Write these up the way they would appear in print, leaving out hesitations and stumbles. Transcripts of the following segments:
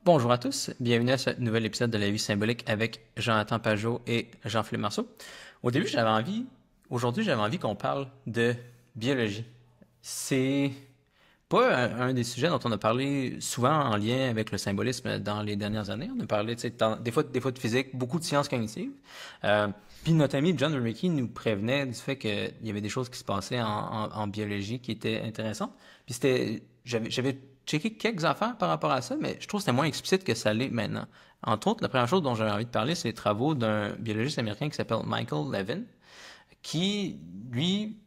Bonjour à tous, bienvenue à ce nouvel épisode de La vie symbolique avec Jonathan Pajot et Jean-Philippe Marceau. Au début, aujourd'hui, j'avais envie qu'on parle de biologie. C'est pas un des sujets dont on a parlé souvent en lien avec le symbolisme dans les dernières années. On a parlé, tu sais, des fois de physique, beaucoup de sciences cognitives. Euh, Puis notre ami John Vervaeke nous prévenait du fait qu'il y avait des choses qui se passaient en biologie qui étaient intéressantes. Puis j'avais checké quelques affaires par rapport à ça, mais je trouve que c'était moins explicite que ça l'est maintenant. Entre autres, la première chose dont j'avais envie de parler, c'est les travaux d'un biologiste américain qui s'appelle Michael Levin, qui, lui,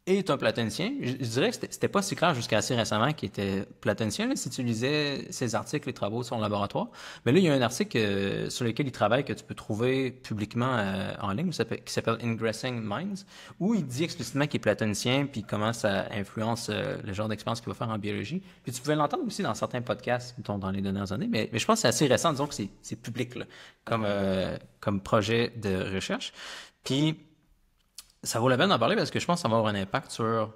est un platonicien. Je dirais que c'était pas si clair jusqu'à assez récemment qu'il était platonicien, là, si tu lisais ses articles et travaux sur son laboratoire. Mais là, il y a un article sur lequel il travaille que tu peux trouver publiquement en ligne, qui s'appelle Ingressing Minds, où il dit explicitement qu'il est platonicien, puis comment ça influence le genre d'expérience qu'il va faire en biologie. Puis tu pouvais l'entendre aussi dans certains podcasts, mettons, dans les dernières années, mais je pense que c'est assez récent, disons que c'est public, là, comme projet de recherche. Puis ça vaut la peine d'en parler parce que je pense que ça va avoir un impact sur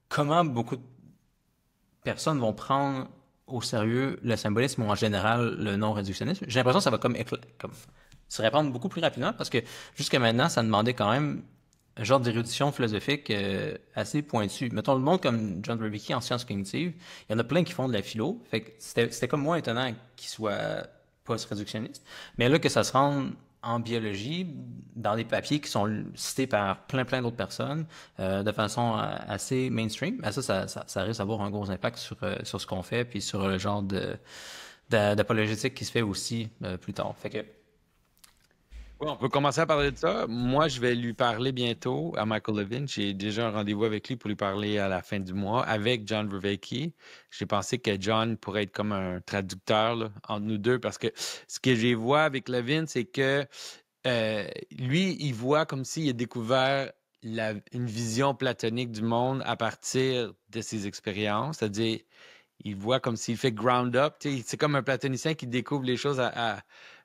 comment beaucoup de personnes vont prendre au sérieux le symbolisme ou en général le non-réductionnisme. J'ai l'impression que ça va comme se répandre beaucoup plus rapidement parce que jusqu'à maintenant, ça demandait quand même un genre d'érudition philosophique assez pointue. Mettons le monde comme John Vervaeke en sciences cognitives, il y en a plein qui font de la philo. Fait que c'était comme moins étonnant qu'il soit post-réductionniste. Mais là, que ça se rende en biologie, dans des papiers qui sont cités par plein d'autres personnes, de façon assez mainstream, ben ça risque d'avoir un gros impact sur ce qu'on fait, puis sur le genre d'apologétique qui se fait aussi plus tard. Fait que, Oui, on peut commencer à parler de ça. Moi, je vais lui parler bientôt à Michael Levin. J'ai déjà un rendez-vous avec lui pour lui parler à la fin du mois avec John Vervaeke. J'ai pensé que John pourrait être comme un traducteur là, entre nous deux parce que ce que j'ai vu avec Levin, c'est que lui, il voit comme s'il a découvert une vision platonique du monde à partir de ses expériences. C'est-à-dire, il voit comme s'il fait ground up. C'est comme un platonicien qui découvre les choses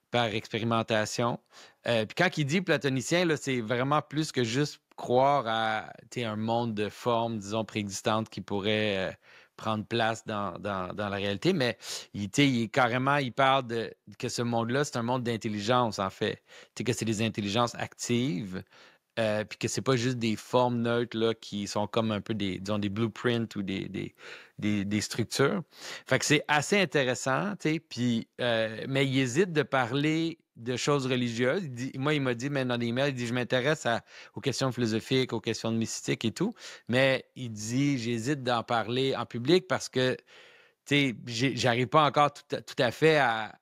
par expérimentation. Puis quand il dit platonicien, là, c'est vraiment plus que juste croire à un monde de formes, disons, préexistantes qui pourrait prendre place dans la réalité, mais il est carrément, il parle que ce monde-là, c'est un monde d'intelligence, en fait. Que c'est des intelligences actives, puis que c'est pas juste des formes neutres là, qui sont comme un peu disons, des blueprints ou des structures. Fait que c'est assez intéressant, tu sais, puis, mais il hésite de parler de choses religieuses. Moi, il m'a dit, mais dans des emails, il dit, je m'intéresse aux questions philosophiques, aux questions de mystique et tout, mais il dit, j'hésite d'en parler en public parce que, tu sais, j'arrive pas encore tout à fait à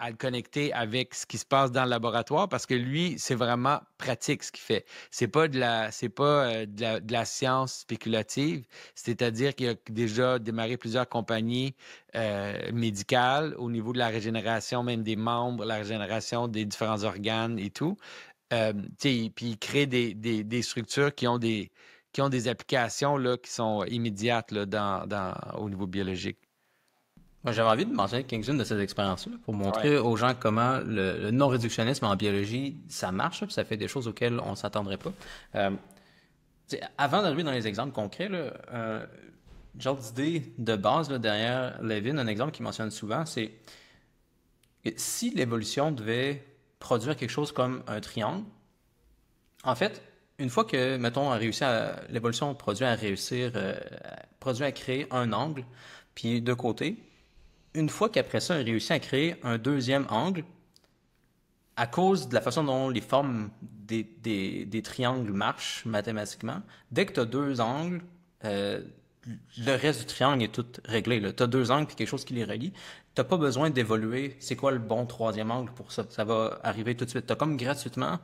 le connecter avec ce qui se passe dans le laboratoire parce que lui, c'est vraiment pratique ce qu'il fait. C'est pas de la science spéculative, c'est-à-dire qu'il a déjà démarré plusieurs compagnies médicales au niveau de la régénération même des membres, la régénération des différents organes et tout. Puis il crée des structures qui ont des applications là, qui sont immédiates là, au niveau biologique. moi, j'avais envie de mentionner quelques-unes de ces expériences-là pour Ouais. montrer aux gens comment le non-réductionnisme en biologie, ça marche, puis ça fait des choses auxquelles on s'attendrait pas. Euh, Avant d'arriver dans les exemples concrets, là, genre d'idée de base là, derrière Levin, un exemple qu'il mentionne souvent, c'est que si l'évolution devait produire quelque chose comme un triangle, en fait, une fois que, mettons, l'évolution produit à créer un angle, puis deux côtés, une fois qu'après ça, elle réussit à créer un deuxième angle, à cause de la façon dont les formes des triangles marchent mathématiquement, dès que tu as deux angles, euh, le reste du triangle est tout réglé. Tu as deux angles et quelque chose qui les relie. T'as pas besoin d'évoluer c'est quoi le bon troisième angle pour ça. Ça va arriver tout de suite. Tu as comme gratuitement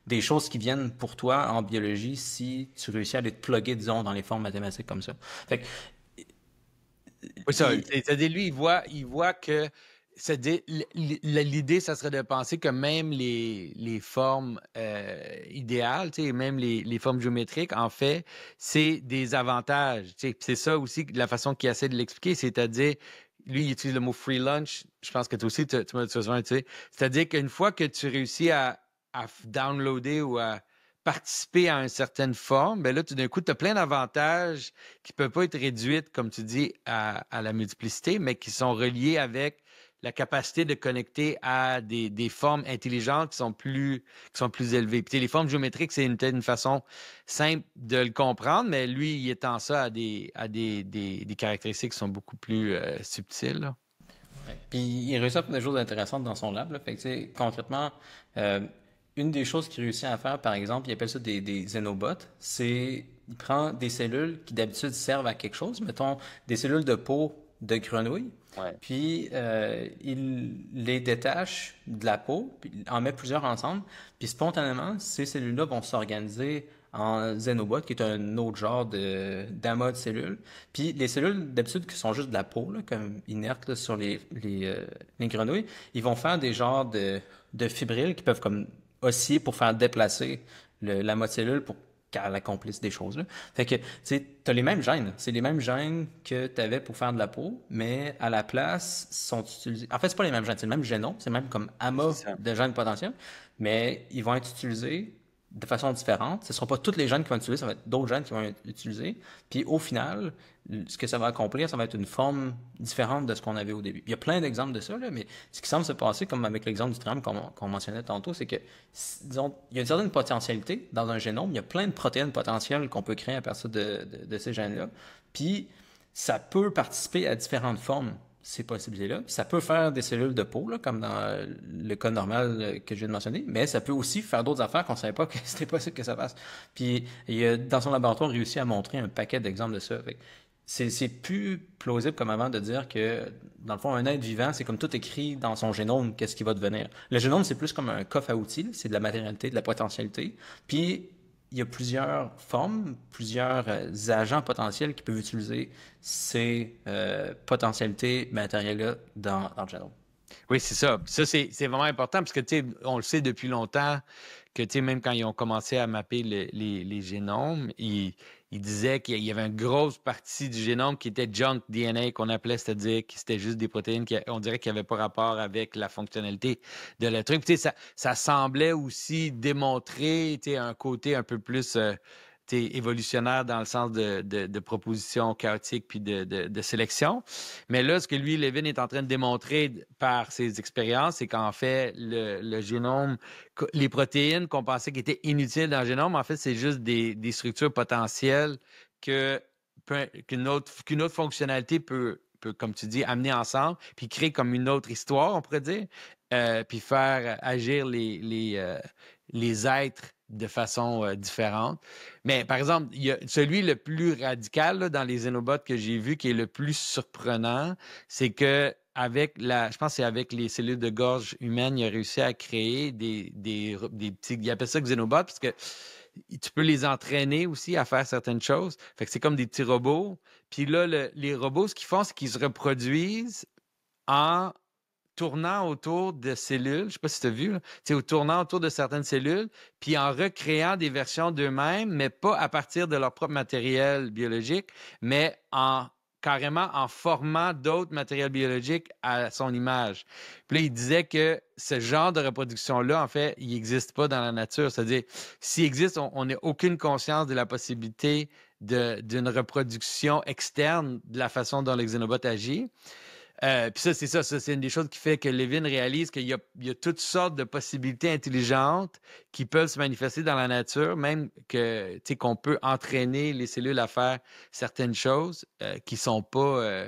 des choses qui viennent pour toi en biologie si tu réussis à les plugger, disons, dans les formes mathématiques comme ça. Fait que, Oui, ça. il- C'est-à-dire, lui, il voit que l'idée, ça serait de penser que même les formes idéales, tu sais, même les formes géométriques, en fait, c'est des avantages. Tu sais. Puis c'est ça aussi la façon qu'il essaie de l'expliquer, c'est-à-dire, lui, il utilise le mot free lunch. Je pense que toi aussi, tu m'as souvent utilisé. C'est-à-dire qu'une fois que tu réussis à downloader ou à participer à une certaine forme, ben là, tout d'un coup, tu as plein d'avantages qui ne peuvent pas être réduits, comme tu dis, à la multiplicité, mais qui sont reliés avec la capacité de connecter à des formes intelligentes qui sont plus élevées. Puis les formes géométriques, c'est une façon simple de le comprendre, mais lui, il étend ça à des caractéristiques qui sont beaucoup plus subtiles, là. Ouais. Puis il réussit à faire des choses intéressantes dans son lab. Là. Fait que, tu sais, concrètement, euh, une des choses qu'il réussit à faire, par exemple, il appelle ça des xénobots, c'est il prend des cellules qui d'habitude servent à quelque chose, mettons des cellules de peau de grenouille, Ouais. puis il les détache de la peau, puis il en met plusieurs ensemble, puis spontanément, ces cellules-là vont s'organiser en xénobots, qui est un autre genre d'amas de cellules. Puis les cellules, d'habitude, qui sont juste de la peau, là, comme inertes là, sur les grenouilles, ils vont faire des genres de fibrilles qui peuvent comme osciller pour faire déplacer l'amas de cellules pour qu'elle accomplisse des choses. Là. Fait que, tu sais, t'as les mêmes gènes. C'est les mêmes gènes que tu avais pour faire de la peau, mais à la place, sont utilisés. En fait, c'est pas les mêmes gènes, c'est le même génome, c'est même comme C'est amas ça. de gènes potentiels, mais ils vont être utilisés de façon différente. Ce ne seront pas tous les gènes qui vont être utilisés, ça va être d'autres gènes qui vont être utilisés. Puis au final, ce que ça va accomplir, ça va être une forme différente de ce qu'on avait au début. Il y a plein d'exemples de ça, là, mais ce qui semble se passer, comme avec l'exemple du triangle qu'on mentionnait tantôt, c'est que, disons, il y a une certaine potentialité dans un génome. Il y a plein de protéines potentielles qu'on peut créer à partir de ces gènes-là. Puis ça peut participer à différentes formes ces possibilités-là. Ça peut faire des cellules de peau, là, comme dans le cas normal que je viens de mentionner, mais ça peut aussi faire d'autres affaires qu'on ne savait pas que c'était possible que ça fasse. Puis, il a, dans son laboratoire, réussi à montrer un paquet d'exemples de ça. Fait que c'est plus plausible comme avant de dire que, dans le fond, un être vivant, c'est comme tout écrit dans son génome, qu'est-ce qui va devenir. Le génome, c'est plus comme un coffre à outils, là. C'est de la matérialité, de la potentialité. Puis, il y a plusieurs formes, plusieurs agents potentiels qui peuvent utiliser ces potentialités matérielles-là dans le génome. Oui, c'est ça. Ça, c'est vraiment important parce que, tu sais, on le sait depuis longtemps que, tu sais, même quand ils ont commencé à mapper les génomes, ils disaient qu'il y avait une grosse partie du génome qui était junk DNA, qu'on appelait, c'est-à-dire que c'était juste des protéines qui, on dirait qu'il n'y avait pas rapport avec la fonctionnalité de l'être humain. Puis, tu sais, ça semblait aussi démontrer, tu sais, un côté un peu plus tu sais, évolutionnaire dans le sens de propositions chaotiques puis de sélection. Mais là, ce que lui, Levin, est en train de démontrer par ses expériences, c'est qu'en fait, le génome, les protéines qu'on pensait qui étaient inutiles dans le génome, en fait, c'est juste des structures potentielles que, qu'une autre fonctionnalité peut, comme tu dis, amener ensemble, puis créer comme une autre histoire, on pourrait dire, puis faire agir les êtres de façon différente. Mais par exemple, il y a celui le plus radical là, dans les Xénobots que j'ai vu, qui est le plus surprenant, c'est que je pense que c'est avec les cellules de gorge humaines, il a réussi à créer des petits, il appelle ça Xénobots, parce que tu peux les entraîner aussi à faire certaines choses. Fait que c'est comme des petits robots. Puis là, les robots, ce qu'ils font, c'est qu'ils se reproduisent en tournant autour de cellules, je ne sais pas si tu as vu, là, tournant autour de certaines cellules, puis en recréant des versions d'eux-mêmes, mais pas à partir de leur propre matériel biologique, mais carrément en formant d'autres matériels biologiques à son image. Puis là, il disait que ce genre de reproduction-là, en fait, il n'existe pas dans la nature. C'est-à-dire, s'il existe, on n'a aucune conscience de la possibilité d'une reproduction externe de la façon dont le xénobot agit. Puis c'est une des choses qui fait que Levin réalise qu'il y a toutes sortes de possibilités intelligentes qui peuvent se manifester dans la nature, même que, tu sais, qu'on peut entraîner les cellules à faire certaines choses qui sont pas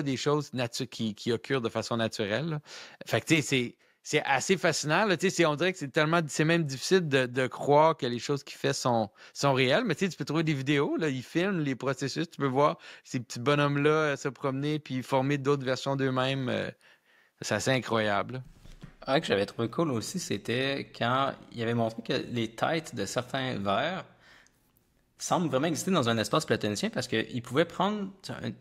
des choses qui occurrent de façon naturelle, là. Fait que, tu sais, c'est assez fascinant, là. Tu sais, on dirait que c'est même difficile de croire que les choses qu'il fait sont réelles, mais tu sais, tu peux trouver des vidéos, là, ils filment les processus, tu peux voir ces petits bonhommes-là se promener puis former d'autres versions d'eux-mêmes. C'est assez incroyable, là. Un que j'avais trouvé cool aussi, c'était quand il avait montré que les têtes de certains vers semblent vraiment exister dans un espace platonicien parce qu'ils pouvaient prendre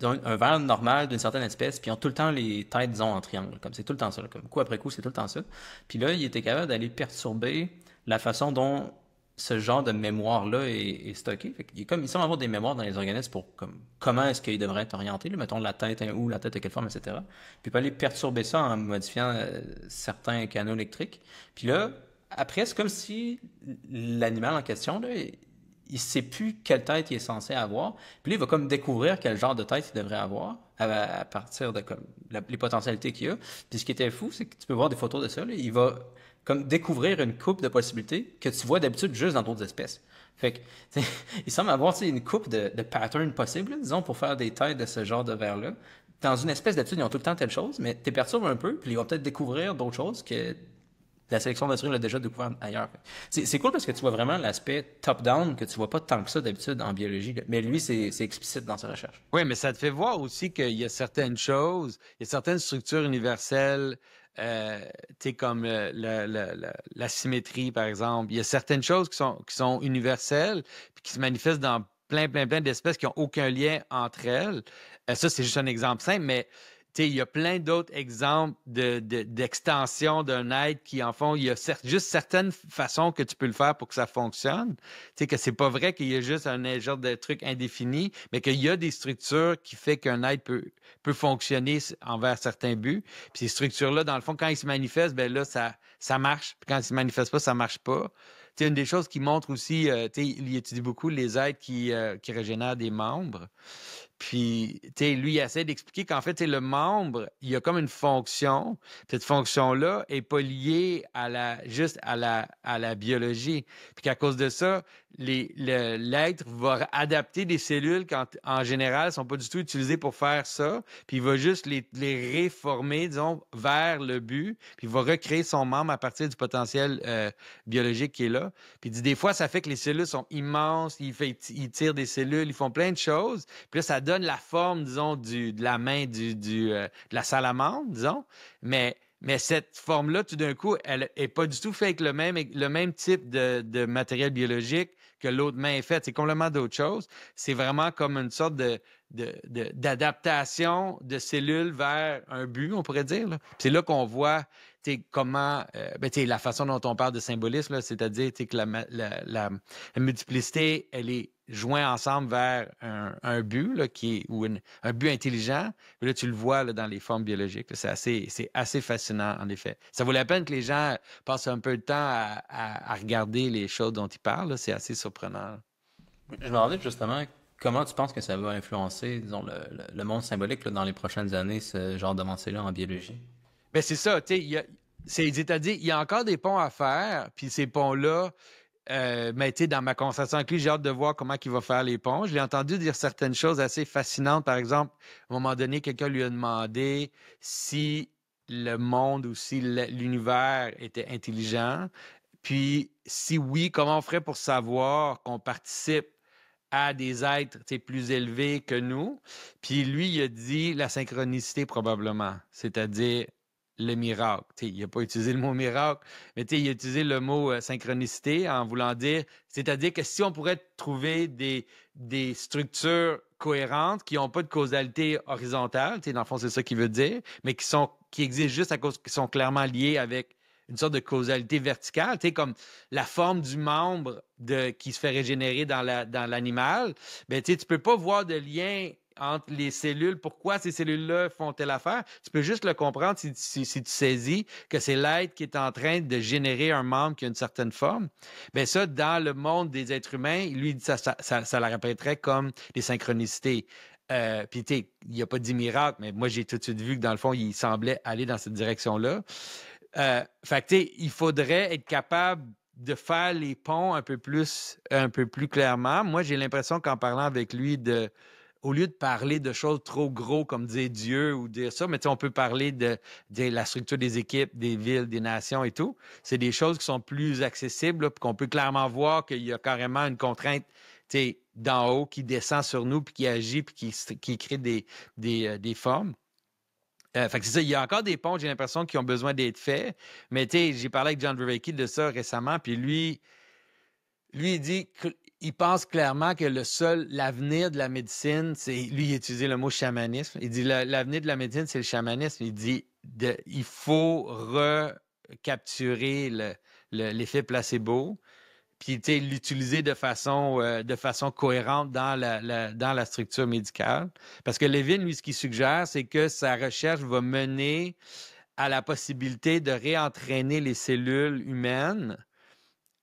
un verre normal d'une certaine espèce, puis ils ont tout le temps les têtes, disons, en triangle. Comme c'est tout le temps ça, là, comme coup après coup, c'est tout le temps ça. Puis là, il était capable d'aller perturber la façon dont ce genre de mémoire-là est stocké. Fait qu'il comme, il semble avoir des mémoires dans les organismes pour comment est-ce qu'ils devraient être orientés, là, mettons la tête hein, où, la tête de quelle forme, etc. Puis il peut aller perturber ça en modifiant certains canaux électriques. Puis là, après, c'est comme si l'animal en question, là, il sait plus quelle tête il est censé avoir. Puis là, il va comme découvrir quel genre de tête il devrait avoir à partir de comme les potentialités qu'il a. Puis ce qui était fou, c'est que tu peux voir des photos de ça. Là, il va comme découvrir une coupe de possibilités que tu vois d'habitude juste dans d'autres espèces. Fait que, il semble avoir une coupe de patterns possibles, là, disons, pour faire des têtes de ce genre de verre-là. Dans une espèce d'habitude, ils ont tout le temps telle chose, mais t'es perturbes un peu, puis ils vont peut-être découvrir d'autres choses que la sélection naturelle a déjà découvert ailleurs. C'est cool parce que tu vois vraiment l'aspect top-down que tu vois pas tant que ça d'habitude en biologie. Là. Mais lui, c'est explicite dans sa recherche. Oui, mais ça te fait voir aussi qu'il y a certaines choses, il y a certaines structures universelles, euh, tu sais, comme la symétrie, par exemple. Il y a certaines choses qui sont universelles puis qui se manifestent dans plein d'espèces qui n'ont aucun lien entre elles. Ça, c'est juste un exemple simple, mais tu sais, il y a plein d'autres exemples d'extension d'un être qui, en fond, il y a juste certaines façons que tu peux le faire pour que ça fonctionne. Tu sais, que c'est pas vrai qu'il y a juste un genre de truc indéfini, mais qu'il y a des structures qui fait qu'un être peut fonctionner envers certains buts. Puis ces structures-là, dans le fond, quand ils se manifestent, ben là, ça marche. Puis quand ils se manifestent pas, ça marche pas. Tu sais, une des choses qui montre aussi, tu sais, il étudie beaucoup les êtres qui régénèrent des membres. Puis, tu sais, lui, il essaie d'expliquer qu'en fait, tu sais, le membre, il y a comme une fonction. Cette fonction-là est pas liée juste à la biologie. Puis qu'à cause de ça, l'être va adapter des cellules quand, en général, sont pas du tout utilisées pour faire ça. Puis il va juste les réformer, disons, vers le but. Puis il va recréer son membre à partir du potentiel biologique qui est là. Puis il dit, des fois, ça fait que les cellules sont immenses. Ils tirent des cellules, ils font plein de choses. Puis là, ça donne la forme, disons, de la main de la salamandre, disons. Mais cette forme-là, tout d'un coup, elle n'est pas du tout faite avec le même type de matériel biologique que l'autre main est faite. C'est complètement d'autre chose. C'est vraiment comme une sorte d'adaptation de cellules vers un but, on pourrait dire. Là. C'est là qu'on voit comment, la façon dont on parle de symbolisme, là, c'est-à-dire que la multiplicité, elle est jointe ensemble vers un but là, un but intelligent. Puis là, tu le vois là, dans les formes biologiques. Là, c'est assez fascinant, en effet. Ça vaut la peine que les gens passent un peu de temps à regarder les choses dont ils parlent. Là. C'est assez surprenant. Je me demandais justement comment tu penses que ça va influencer, disons, le monde symbolique là, dans les prochaines années, ce genre d'avancée-là en biologie. Ben c'est ça, tu sais, c'est-à-dire, il y a encore des ponts à faire, puis ces ponts-là, mais tu sais, dans ma conversation avec lui, j'ai hâte de voir comment il va faire les ponts. Je l'ai entendu dire certaines choses assez fascinantes. Par exemple, à un moment donné, quelqu'un lui a demandé si le monde ou si l'univers était intelligent. Puis, si oui, comment on ferait pour savoir qu'on participe à des êtres plus élevés que nous? Puis lui, il a dit la synchronicité probablement, c'est-à-dire le miracle. Il n'a pas utilisé le mot miracle, mais il a utilisé le mot synchronicité en voulant dire, c'est-à-dire que si on pourrait trouver des structures cohérentes qui n'ont pas de causalité horizontale, dans le fond, c'est ça qu'il veut dire, mais qui existent juste à cause qu'ils sont clairement liés avec une sorte de causalité verticale, comme la forme du membre qui se fait régénérer dans l'animal, ben, tu ne peux pas voir de lien entre les cellules, pourquoi ces cellules-là font telle affaire. Tu peux juste le comprendre si tu saisis que c'est l'être qui est en train de générer un membre qui a une certaine forme. Bien ça, dans le monde des êtres humains, lui, ça la répéterait comme des synchronicités. Puis, tu sais, il n'a pas dit miracle, mais moi, j'ai tout de suite vu que, dans le fond, il semblait aller dans cette direction-là. Fait que, tu sais, il faudrait être capable de faire les ponts un peu plus clairement. Moi, j'ai l'impression qu'en parlant avec lui au lieu de parler de choses trop gros comme dire Dieu ou dire ça, mais on peut parler de la structure des équipes, des villes, des nations et tout. C'est des choses qui sont plus accessibles, là, puis qu'on peut clairement voir qu'il y a carrément une contrainte d'en haut qui descend sur nous, puis qui agit, puis qui crée des formes. Fait que c'est ça, il y a encore des ponts, j'ai l'impression, qui ont besoin d'être faits. Mais j'ai parlé avec John Vervaeke de ça récemment, puis lui, il dit qu'il pense clairement que l'avenir de la médecine, lui, il a utilisé le mot chamanisme. Il dit l'avenir de la médecine, c'est le chamanisme. Il dit il faut recapturer l'effet placebo, puis l'utiliser de façon cohérente dans la structure médicale. Parce que Levin, lui, ce qu'il suggère, c'est que sa recherche va mener à la possibilité de réentraîner les cellules humaines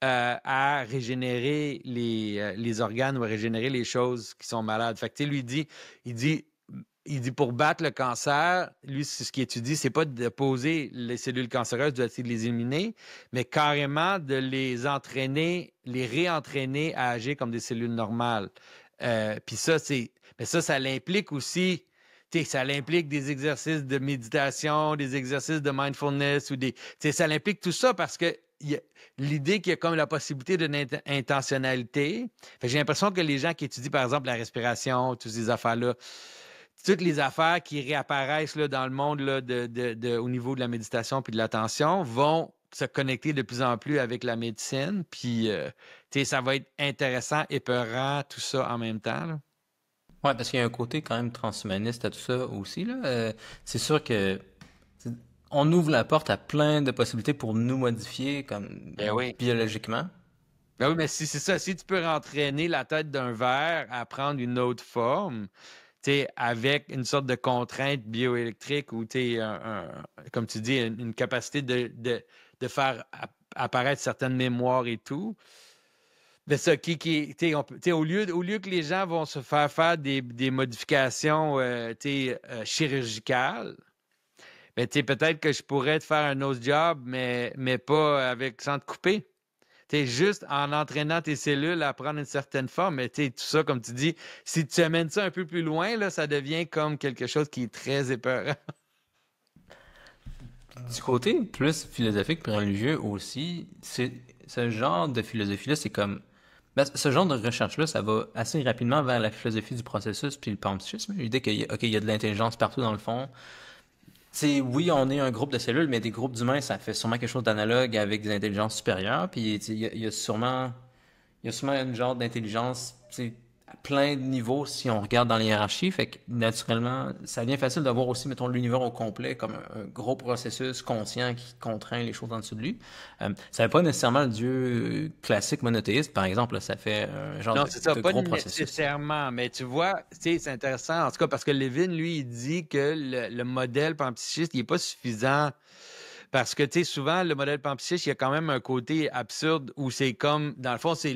à régénérer les organes ou à régénérer les choses qui sont malades. Fait que, tu sais, lui, il dit pour battre le cancer, lui, ce qu'il étudie, c'est pas de poser les cellules cancéreuses, d'essayer de les éliminer, mais carrément de les entraîner, les réentraîner à agir comme des cellules normales. Puis ça, mais ça l'implique aussi, tu sais, ça l'implique des exercices de méditation, des exercices de mindfulness ou ça l'implique tout ça parce que l'idée qu'il y a comme la possibilité d'une intentionnalité. Fait que j'ai l'impression que les gens qui étudient, par exemple, la respiration, toutes ces affaires-là, toutes les affaires qui réapparaissent là, dans le monde là, au niveau de la méditation puis de l'attention vont se connecter de plus en plus avec la médecine. Puis, ça va être intéressant, épeurant, tout ça en même temps. Là. Ouais, parce qu'il y a un côté quand même transhumaniste à tout ça aussi, là. C'est sûr que on ouvre la porte à plein de possibilités pour nous modifier comme Oui. biologiquement. Ben oui, mais si c'est ça, si tu peux entraîner la tête d'un verre à prendre une autre forme, avec une sorte de contrainte bioélectrique ou, comme tu dis, une capacité de faire apparaître certaines mémoires et tout. Mais ça, au lieu que les gens vont se faire des modifications chirurgicales, ben, peut-être que je pourrais te faire un autre job, mais pas sans te couper. Juste en entraînant tes cellules à prendre une certaine forme, mais tout ça, comme tu dis, si tu amènes ça un peu plus loin, là, ça devient comme quelque chose qui est très épeurant. Du côté plus philosophique et religieux aussi, ce genre de philosophie-là, c'est comme... ce genre de recherche-là, ça va assez rapidement vers la philosophie du processus puis le panpsychisme. L'idée qu'il y a de l'intelligence partout dans le fond. Oui, on est un groupe de cellules, mais des groupes d'humains, ça fait sûrement quelque chose d'analogue avec des intelligences supérieures. Puis il y a sûrement une genre d'intelligence à plein de niveaux si on regarde dans les hiérarchies. Fait que naturellement, ça devient facile de voir aussi, mettons, l'univers au complet comme un gros processus conscient qui contraint les choses en dessous de lui. Ça fait pas nécessairement le Dieu classique monothéiste, par exemple. Là, ça fait un genre Non, c'est ça, de pas gros processus. nécessairement, mais tu vois, c'est intéressant, en tout cas, parce que Levin, lui, il dit que le modèle panpsychiste, il n'est pas suffisant. Parce que, souvent, le modèle panpsychiste, il y a quand même un côté absurde où c'est comme, dans le fond, c'est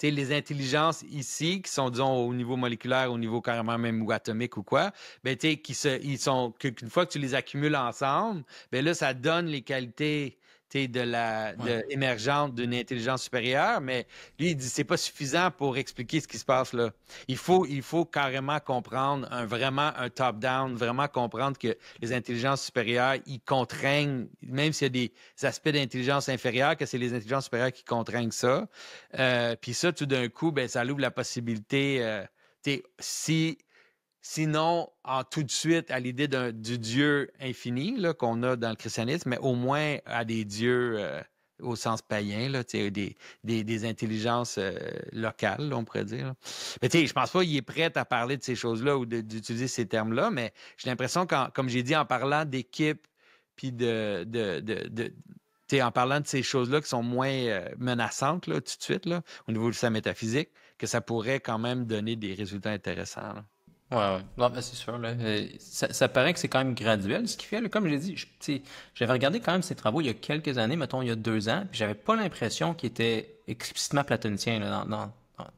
les intelligences ici, qui sont, disons, au niveau moléculaire, au niveau carrément même ou atomique ou quoi, ben, qu'une fois que tu les accumules ensemble, ben là, ça donne les qualités émergente d'une intelligence supérieure, mais lui, il dit c'est pas suffisant pour expliquer ce qui se passe là. Il faut carrément comprendre vraiment un top-down, vraiment comprendre que les intelligences supérieures, ils contraignent, même s'il y a des aspects d'intelligence inférieure, que c'est les intelligences supérieures qui contraignent ça. Puis ça, tout d'un coup, ben, ça ouvre la possibilité, sinon, tout de suite, à l'idée du Dieu infini là, qu'on a dans le christianisme, mais au moins à des dieux au sens païen, là, des intelligences locales, là, on pourrait dire. Là. Mais je pense pas qu'il est prêt à parler de ces choses-là ou d'utiliser ces termes-là, mais j'ai l'impression, comme j'ai dit, en parlant d'équipe, puis en parlant de ces choses-là qui sont moins menaçantes là, tout de suite, là, au niveau de sa métaphysique, que ça pourrait quand même donner des résultats intéressants. Là. Ouais. Non, ben, c'est sûr, là. Ça paraît que c'est quand même graduel, ce qu'il fait, là. Comme j'ai dit, j'avais regardé quand même ses travaux il y a quelques années, mettons, il y a 2 ans, puis j'avais pas l'impression qu'il était explicitement platonicien, là,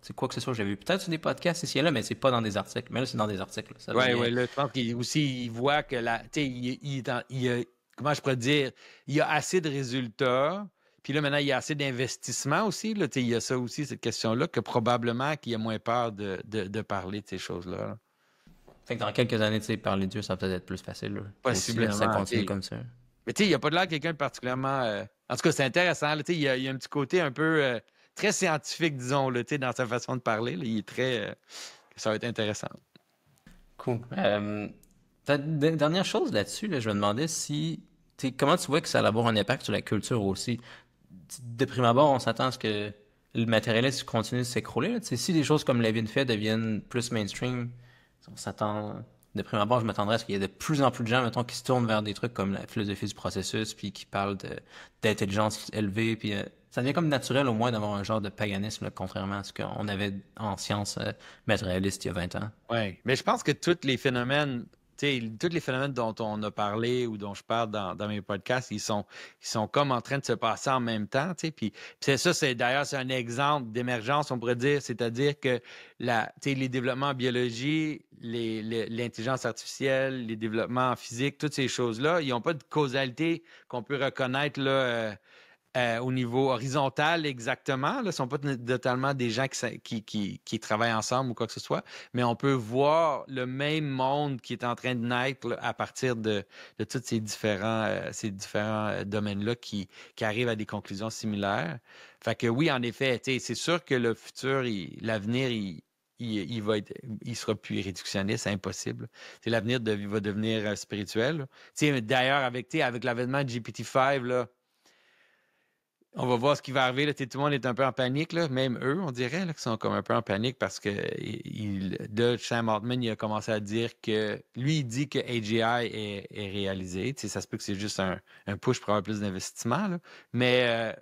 c'est quoi que ce soit. J'avais vu peut-être sur des podcasts ici et là, mais c'est pas dans des articles. Mais là, c'est dans des articles. Oui, là, je pense qu'il aussi, il voit que comment je pourrais dire, il y a assez de résultats. Puis là, maintenant, il y a assez d'investissement aussi. Là, il y a ça aussi, cette question-là, que probablement qu'il y a moins peur de parler de ces choses-là. Là. Fait que dans quelques années, parler de Dieu, ça va peut-être être plus facile, là. Possiblement. Aussi, là, ça continue comme ça. Mais il n'y a pas de l'air quelqu'un de particulièrement... En tout cas, c'est intéressant. Là, il y a un petit côté un peu très scientifique, disons, là, dans sa façon de parler. Là, il est très... ça va être intéressant. Cool. Dernière chose là-dessus, là, je me demandais comment tu vois que ça va avoir un impact sur la culture aussi. De prime abord, on s'attend à ce que le matérialisme continue de s'écrouler. Là. Si des choses comme Levin fait deviennent plus mainstream, on s'attend... De prime abord, je m'attendrais à ce qu'il y ait de plus en plus de gens, mettons, qui se tournent vers des trucs comme la philosophie du processus, puis qui parlent d'intelligence élevée, puis ça devient comme naturel au moins d'avoir un genre de paganisme, là, contrairement à ce qu'on avait en sciences matérialistes il y a 20 ans. Oui, mais je pense que tous les phénomènes tous les phénomènes dont on a parlé ou dont je parle dans mes podcasts, ils sont comme en train de se passer en même temps. Puis d'ailleurs, c'est un exemple d'émergence, on pourrait dire, c'est-à-dire que les développements en biologie, l'intelligence artificielle, les développements en physique, toutes ces choses-là, ils n'ont pas de causalité qu'on peut reconnaître là, au niveau horizontal exactement. Ce ne sont pas totalement des gens qui travaillent ensemble ou quoi que ce soit, mais on peut voir le même monde qui est en train de naître là, à partir de tous ces différents domaines-là qui arrivent à des conclusions similaires. Fait que oui, en effet, c'est sûr que le futur, l'avenir, il sera plus réductionniste, c'est impossible. L'avenir va devenir spirituel. D'ailleurs, avec l'avènement de GPT-5, là, on va voir ce qui va arriver. Là. Tout le monde est un peu en panique, là. Même eux, on dirait, là, qui sont comme un peu en panique parce que Sam Altman il a commencé à dire que lui, il dit que AGI est réalisé. Ça se peut que c'est juste un push pour avoir plus d'investissement. Là. Mais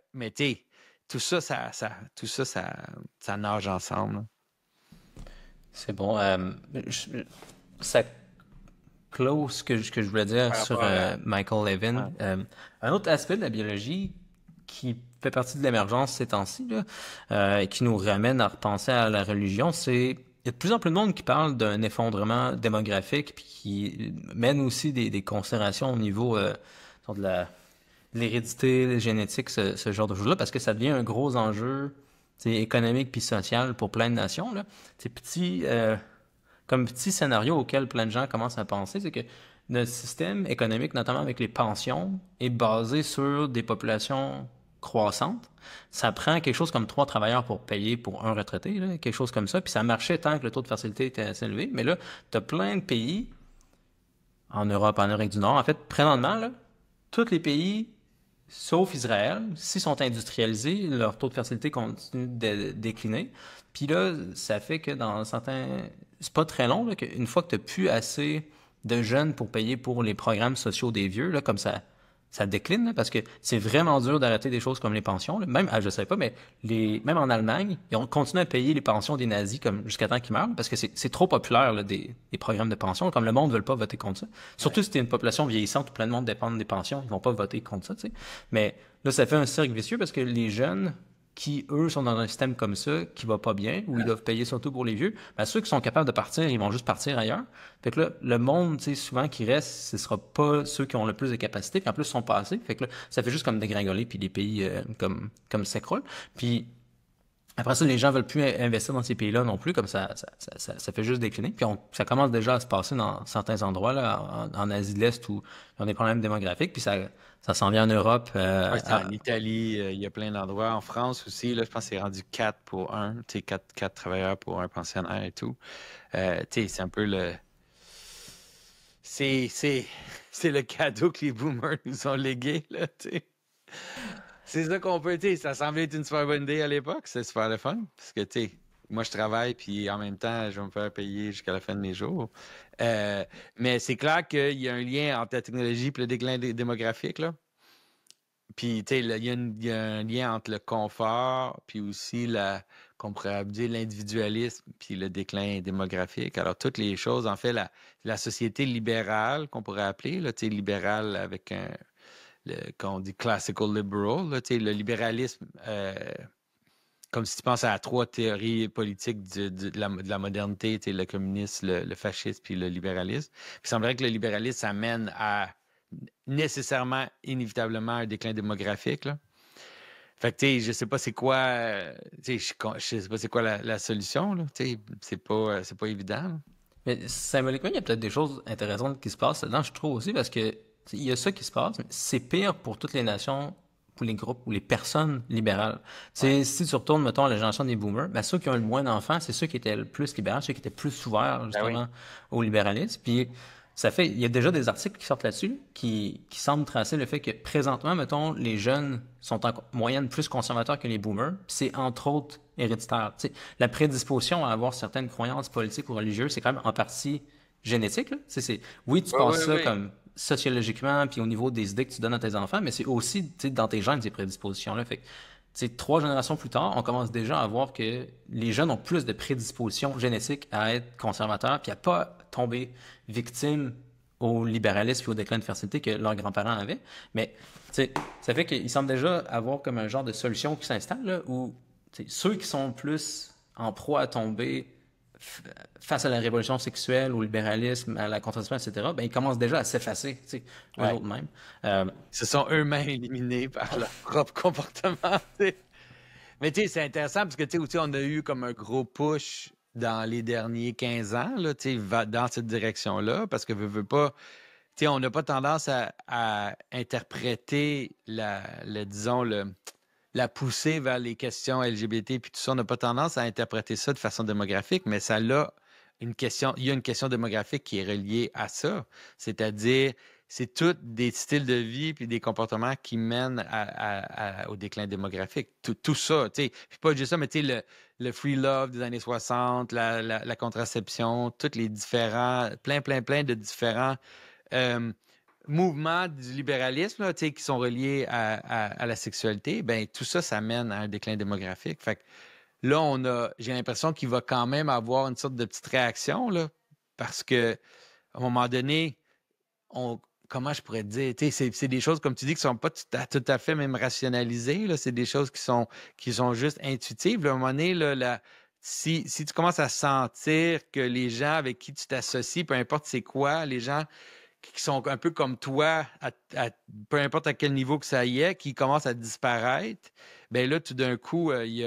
tout ça, ça nage ensemble. Là. C'est bon. Ça close ce que je voulais dire sur Michael Levin. Ouais. Un autre aspect de la biologie qui fait partie de l'émergence ces temps-ci, et qui nous ramène à repenser à la religion, c'est il y a de plus en plus de monde qui parle d'un effondrement démographique puis qui mène aussi des considérations au niveau de l'hérédité, la génétique, ce genre de choses-là, parce que ça devient un gros enjeu économique puis social pour plein de nations. Là. Comme petit scénario auquel plein de gens commencent à penser, c'est que notre système économique, notamment avec les pensions, est basé sur des populations croissantes. Ça prend quelque chose comme 3 travailleurs pour payer pour un retraité, là, quelque chose comme ça, puis ça marchait tant que le taux de fertilité était assez élevé. Mais là, tu as plein de pays, en Europe, en Amérique du Nord, en fait, présentement, là, tous les pays, sauf Israël, s'ils sont industrialisés, leur taux de fertilité continue de décliner. Puis là, ça fait que dans certains... C'est pas très long, là, qu'une fois que tu n'as plus assez de jeunes pour payer pour les programmes sociaux des vieux, là, comme ça décline, là, parce que c'est vraiment dur d'arrêter des choses comme les pensions. Là. Même, je sais pas, mais même en Allemagne, ils ont continué à payer les pensions des nazis comme jusqu'à temps qu'ils meurent, parce que c'est trop populaire là, des programmes de pension. Comme le monde ne veut pas voter contre ça. Surtout si tu es une population vieillissante où plein de monde dépend des pensions, ils vont pas voter contre ça. Tu sais. Mais là, ça fait un cercle vicieux parce que les jeunes qui, eux, sont dans un système comme ça, qui va pas bien, où ils doivent payer surtout pour les vieux, ben, ceux qui sont capables de partir, ils vont juste partir ailleurs. Fait que là, le monde, tu sais, souvent, qui reste, ce sera pas ceux qui ont le plus de capacité, puis en plus, sont pas assez. Fait que là, ça fait juste comme dégringoler, puis les pays comme s'écroulent. Puis après ça, les gens veulent plus investir dans ces pays-là non plus, comme ça fait juste décliner. Puis ça commence déjà à se passer dans certains endroits, là, en Asie de l'Est, où ils ont des problèmes démographiques, puis ça s'en vient en Europe. En Italie, il y a plein d'endroits. En France aussi, là, je pense que c'est rendu 4 pour 1, tu sais, 4 travailleurs pour un pensionnaire et tout. Tu sais, c'est un peu le... C'est le cadeau que les boomers nous ont légué, là, tu sais. C'est ça qu'on peut, tu sais, ça semblait être une super bonne idée à l'époque, c'est super le fun, parce que, tu sais, moi, je travaille, puis en même temps, je vais me faire payer jusqu'à la fin de mes jours. Mais c'est clair qu'il y a un lien entre la technologie et le déclin démographique, là. Puis, tu sais, il y a un lien entre le confort, puis aussi qu'on pourrait dire l'individualisme, puis le déclin démographique. Alors, toutes les choses, en fait, la société libérale, qu'on pourrait appeler, là, tu sais, libérale avec quand on dit classical liberal, là, le libéralisme, comme si tu penses à 3 théories politiques de la modernité, le communisme, le fascisme puis le libéralisme. Puis il semblerait que le libéralisme, ça mène à nécessairement, inévitablement, un déclin démographique. Là. Fait que, tu sais, je sais pas c'est quoi, je sais pas c'est quoi la solution, là, tu sais, c'est pas évident. Là. Mais symboliquement, il y a peut-être des choses intéressantes qui se passent là-dedans, je trouve aussi, parce que il y a ça qui se passe, mais c'est pire pour toutes les nations, pour les groupes ou les personnes libérales. Ouais. Si tu retournes, mettons, à la génération des boomers, ben, ceux qui ont le moins d'enfants, c'est ceux qui étaient le plus libéraux, ceux qui étaient plus ouverts, justement, au libéralisme. Puis, il y a déjà des articles qui sortent là-dessus qui semblent tracer le fait que présentement, mettons, les jeunes sont en moyenne plus conservateurs que les boomers. C'est entre autres héréditaire. T'sais, la prédisposition à avoir certaines croyances politiques ou religieuses, c'est quand même en partie génétique. Là. Oui, tu passes ça comme sociologiquement, puis au niveau des idées que tu donnes à tes enfants, mais c'est aussi dans tes gènes, ces prédispositions-là. Fait que, 3 générations plus tard, on commence déjà à voir que les jeunes ont plus de prédispositions génétiques à être conservateurs, puis à pas tomber victime au libéralisme et au déclin de fertilité que leurs grands-parents avaient. Mais ça fait qu'ils semblent déjà avoir comme un genre de solution qui s'installe là, où ceux qui sont plus en proie à tomber face à la révolution sexuelle, au libéralisme, à la contraception, etc., ben, ils commencent déjà à s'effacer, eux Ouais. autres mêmes. Ils se sont eux-mêmes éliminés par leur propre comportement. T'sais. Mais tu sais, c'est intéressant parce que tu sais, aussi, on a eu comme un gros push dans les derniers 15 ans là, dans cette direction-là, parce que veut pas. On n'a pas tendance à interpréter disons, la poussée vers les questions LGBT puis tout ça. On n'a pas tendance à interpréter ça de façon démographique, mais ça a il y a une question démographique qui est reliée à ça. C'est-à-dire, c'est tous des styles de vie puis des comportements qui mènent au déclin démographique. Tout ça, tu sais. Puis pas juste ça, mais tu sais, le free love des années 60, la contraception, tous les différents, plein de différents mouvements du libéralisme là, qui sont reliés à la sexualité, ben tout ça, ça mène à un déclin démographique. Fait que là, j'ai l'impression qu'il va quand même avoir une sorte de petite réaction, là, parce que à un moment donné, comment je pourrais te dire, c'est des choses, comme tu dis, qui sont pas tout à fait même rationalisées, là, c'est des choses qui sont juste intuitives. Là, à un moment donné, là, si tu commences à sentir que les gens avec qui tu t'associes, peu importe c'est quoi, les gens qui sont un peu comme toi, peu importe à quel niveau que ça y est, qui commencent à disparaître, bien là, tout d'un coup, il y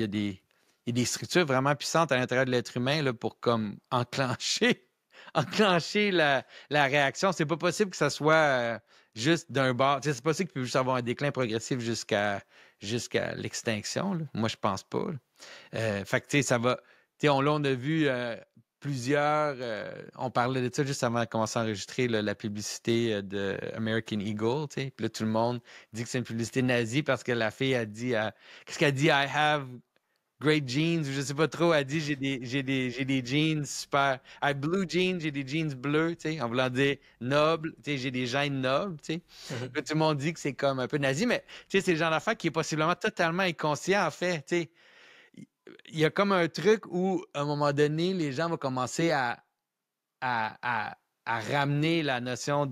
a des structures vraiment puissantes à l'intérieur de l'être humain là, pour comme enclencher la réaction. C'est pas possible que ça soit juste d'un bord. C'est possible qu'il puisse juste avoir un déclin progressif jusqu'à l'extinction. Là. Moi, je pense pas. Fait que, tu sais, ça va... on a vu plusieurs... on parlait de ça juste avant de commencer à enregistrer la publicité de American Eagle, tu sais. Puis là, tout le monde dit que c'est une publicité nazie parce que la fille a dit... Qu'est-ce qu'elle dit? I have great jeans, ou je sais pas trop. Elle dit j'ai des jeans super... I have blue jeans, j'ai des jeans bleus, tu sais, en voulant dire noble. Tu sais, j'ai des gènes nobles, tu sais. Là, tout le monde dit que c'est comme un peu nazi, mais tu sais, c'est le genre d'affaire qui est possiblement totalement inconscient, en fait, tu sais. Il y a comme un truc où, à un moment donné, les gens vont commencer à ramener la notion